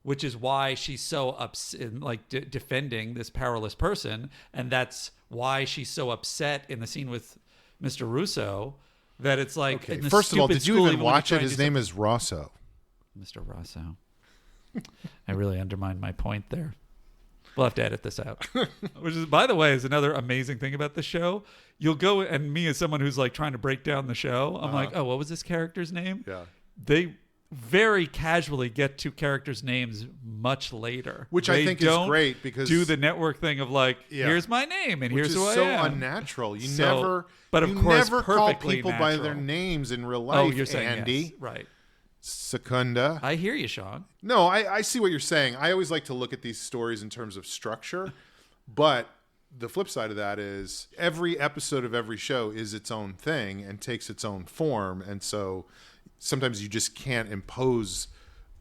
which is why she's so upset, defending this powerless person. And that's why she's so upset in the scene with Mr. Russo, that it's like... Okay. First of all, did you even watch it? His name is Rosso. Mr. Rosso. I really undermined my point there. We'll have to edit this out. Which is, by the way, is another amazing thing about the show. You'll go, and me as someone who's trying to break down the show, I'm like, oh, what was this character's name? Yeah. They very casually get to characters' names much later, which I think is great because do the network thing of here's my name and here's who I am. Which is so unnatural. You never call people by their names in real life. Oh, you're saying Andy, yes. Right? Secunda. I hear you, Sean. No, I see what you're saying. I always like to look at these stories in terms of structure, but the flip side of that is every episode of every show is its own thing and takes its own form, and so sometimes you just can't impose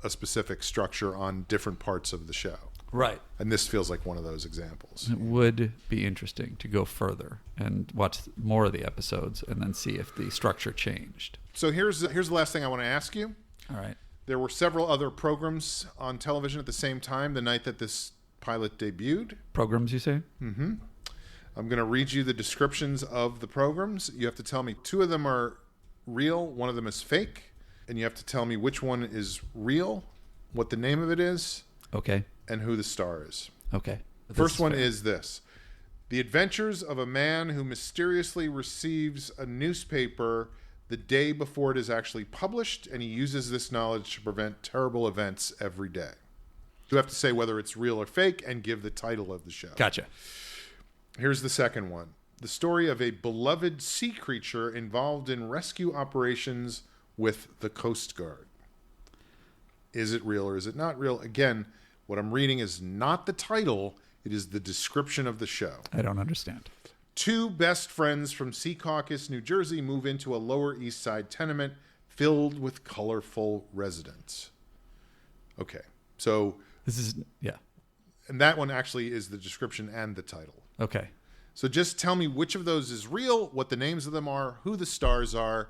a specific structure on different parts of the show. Right. And this feels like one of those examples. It would be interesting to go further and watch more of the episodes and then see if the structure changed. So here's the last thing I want to ask you. All right. There were several other programs on television at the same time the night that this pilot debuted. Programs, you say? Mm-hmm. I'm going to read you the descriptions of the programs. You have to tell me 2 of them are real, 1 of them is fake, and you have to tell me which one is real, what the name of it is, Okay. and who the star is. Okay. First one is this. The adventures of a man who mysteriously receives a newspaper the day before it is actually published, and he uses this knowledge to prevent terrible events every day. You have to say whether it's real or fake and give the title of the show. Gotcha. Here's the second one. The story of a beloved sea creature involved in rescue operations with the Coast Guard. Is it real or is it not real? Again, what I'm reading is not the title. It is the description of the show. I don't understand. 2 best friends from Secaucus, New Jersey, move into a Lower East Side tenement filled with colorful residents. Okay, so... This is, yeah. And that one actually is the description and the title. Okay. So just tell me which of those is real, what the names of them are, who the stars are,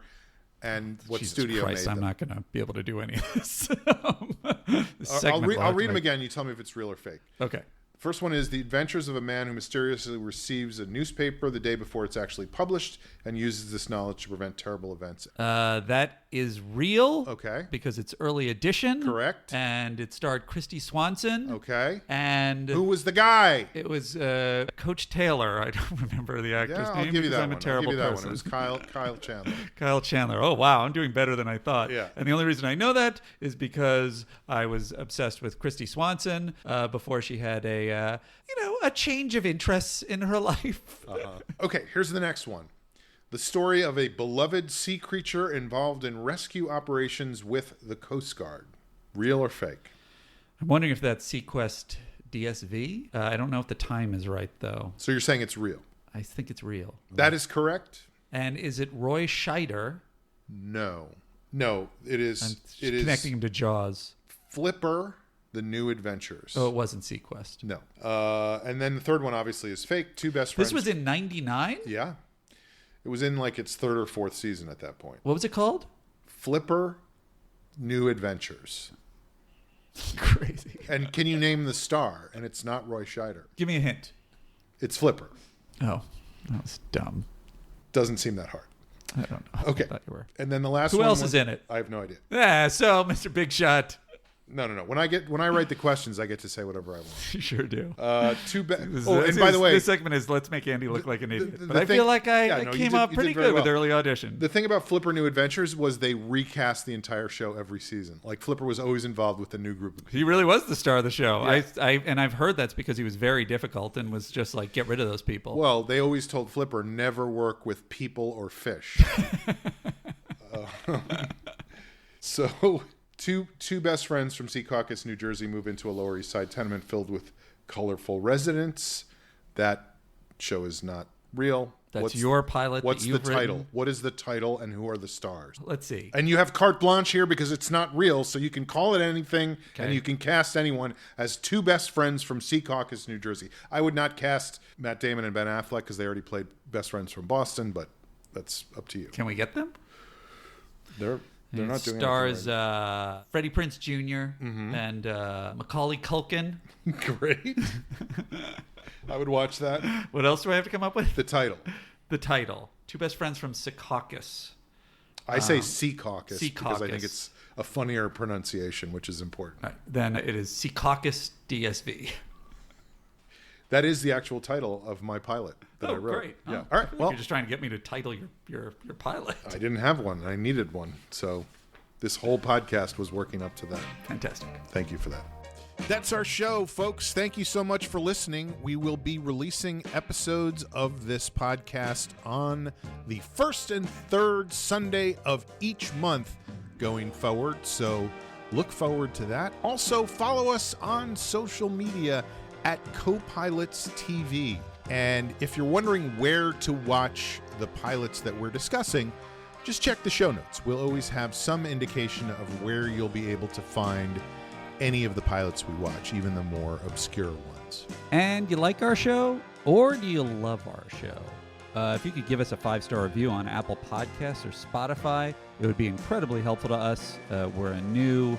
and what Jesus studio Christ, made I'm them. not going to be able to do any of this. I'll read them again. You tell me if it's real or fake. Okay. First one is the adventures of a man who mysteriously receives a newspaper the day before it's actually published and uses this knowledge to prevent terrible events. That is real. Okay. Because it's early edition. Correct. And it starred Christy Swanson. Okay. And Who was the guy? it was Coach Taylor. I don't remember the actor's Yeah, name. I'll give you because that I'm one. a terrible I'll give you that person. one. It was Kyle Chandler. Kyle Chandler. Oh, wow. I'm doing better than I thought. Yeah. And the only reason I know that is because I was obsessed with Christy Swanson before she had a change of interests in her life. Okay, here's the next one. The story of a beloved sea creature involved in rescue operations with the Coast Guard. Real or fake? I'm wondering if that's Sequest DSV. I don't know if the time is right, though. So you're saying it's real? I think it's real. That is correct? And is it Roy Scheider? No, it is. It Connecting is him to Jaws. Flipper, The New Adventures. Oh, it wasn't Sequest. No. And then the third one obviously is fake. 2 best friends. This was in 99? Yeah. It was in like its 3rd or 4th season at that point. What was it called? Flipper, New Adventures. Crazy. And can you name the star? And it's not Roy Scheider. Give me a hint. It's Flipper. Oh, that was dumb. Doesn't seem that hard. I don't know. Okay. I thought you were. And then the last Who one. else is in it? I have no idea. Yeah, so Mr. Big Shot. No. When I write the questions, I get to say whatever I want. You sure do. And by the way, this segment is let's make Andy look like an idiot. the But I thing- feel like I you came did- out you pretty did very good with well. early audition. The thing about Flipper New Adventures was they recast the entire show every season. Like Flipper was always involved with a new group of people. He really was the star of the show. Yeah. And I've heard that's because he was very difficult and was just like, get rid of those people. Well, they always told Flipper never work with people or fish. So two best friends from Secaucus, New Jersey, move into a Lower East Side tenement filled with colorful residents. That show is not real. That's your pilot. What's that the you've title? written. What is the title and who are the stars? Let's see. And you have carte blanche here because it's not real, so you can call it anything and you can cast anyone as 2 best friends from Secaucus, New Jersey. I would not cast Matt Damon and Ben Affleck because they already played best friends from Boston, but that's up to you. Can we get them? They're not doing Stars anything right. Freddie Prinze Jr. And Macaulay Culkin. Great. I would watch that. What else do I have to come up with? The title. The title. 2 best friends from Secaucus. I say Secaucus because I Secaucus. think it's a funnier pronunciation, which is important. Right. Then it is Secaucus DSV. That is the actual title of my pilot that I wrote. Great. Yeah. Oh, All right. Well, you're just trying to get me to title your pilot. I didn't have one. I needed one. So this whole podcast was working up to that. Fantastic. Thank you for that. That's our show, folks. Thank you so much for listening. We will be releasing episodes of this podcast on the 1st and 3rd Sunday of each month, going forward. So look forward to that. Also, follow us on social media at Copilots TV. And if you're wondering where to watch the pilots that we're discussing, just check the show notes. We'll always have some indication of where you'll be able to find any of the pilots we watch, even the more obscure ones. And you like our show, or do you love our show? If you could give us a 5-star review on Apple Podcasts or Spotify, it would be incredibly helpful to us. We're a new,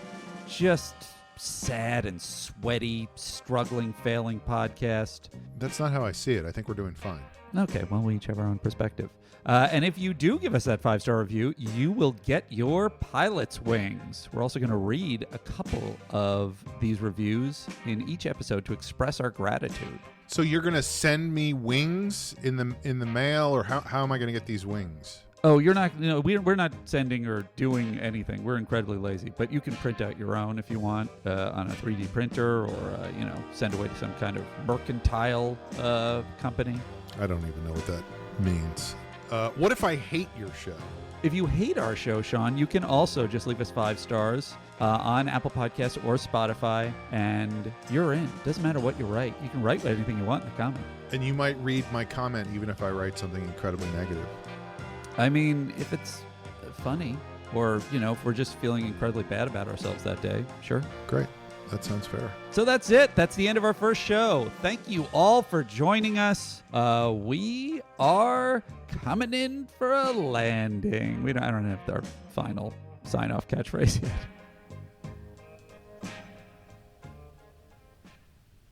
just sad and sweaty, struggling, failing podcast. That's not how I see it. I think we're doing fine. Okay, well, we each have our own perspective. And if you do give us that 5-star review, you will get your pilot's wings. We're also going to read a couple of these reviews in each episode to express our gratitude. So you're going to send me wings in the mail, or how am I going to get these wings? Oh, you're not, we're not sending or doing anything. We're incredibly lazy, but you can print out your own if you want on a 3D printer, or, send away to some kind of mercantile company. I don't even know what that means. What if I hate your show? If you hate our show, Sean, you can also just leave us 5 stars on Apple Podcasts or Spotify, and you're in. Doesn't matter what you write. You can write anything you want in the comment. And you might read my comment even if I write something incredibly negative. I mean, if it's funny, or, if we're just feeling incredibly bad about ourselves that day, sure. Great. That sounds fair. So that's it. That's the end of our first show. Thank you all for joining us. We are coming in for a landing. I don't have our final sign-off catchphrase yet.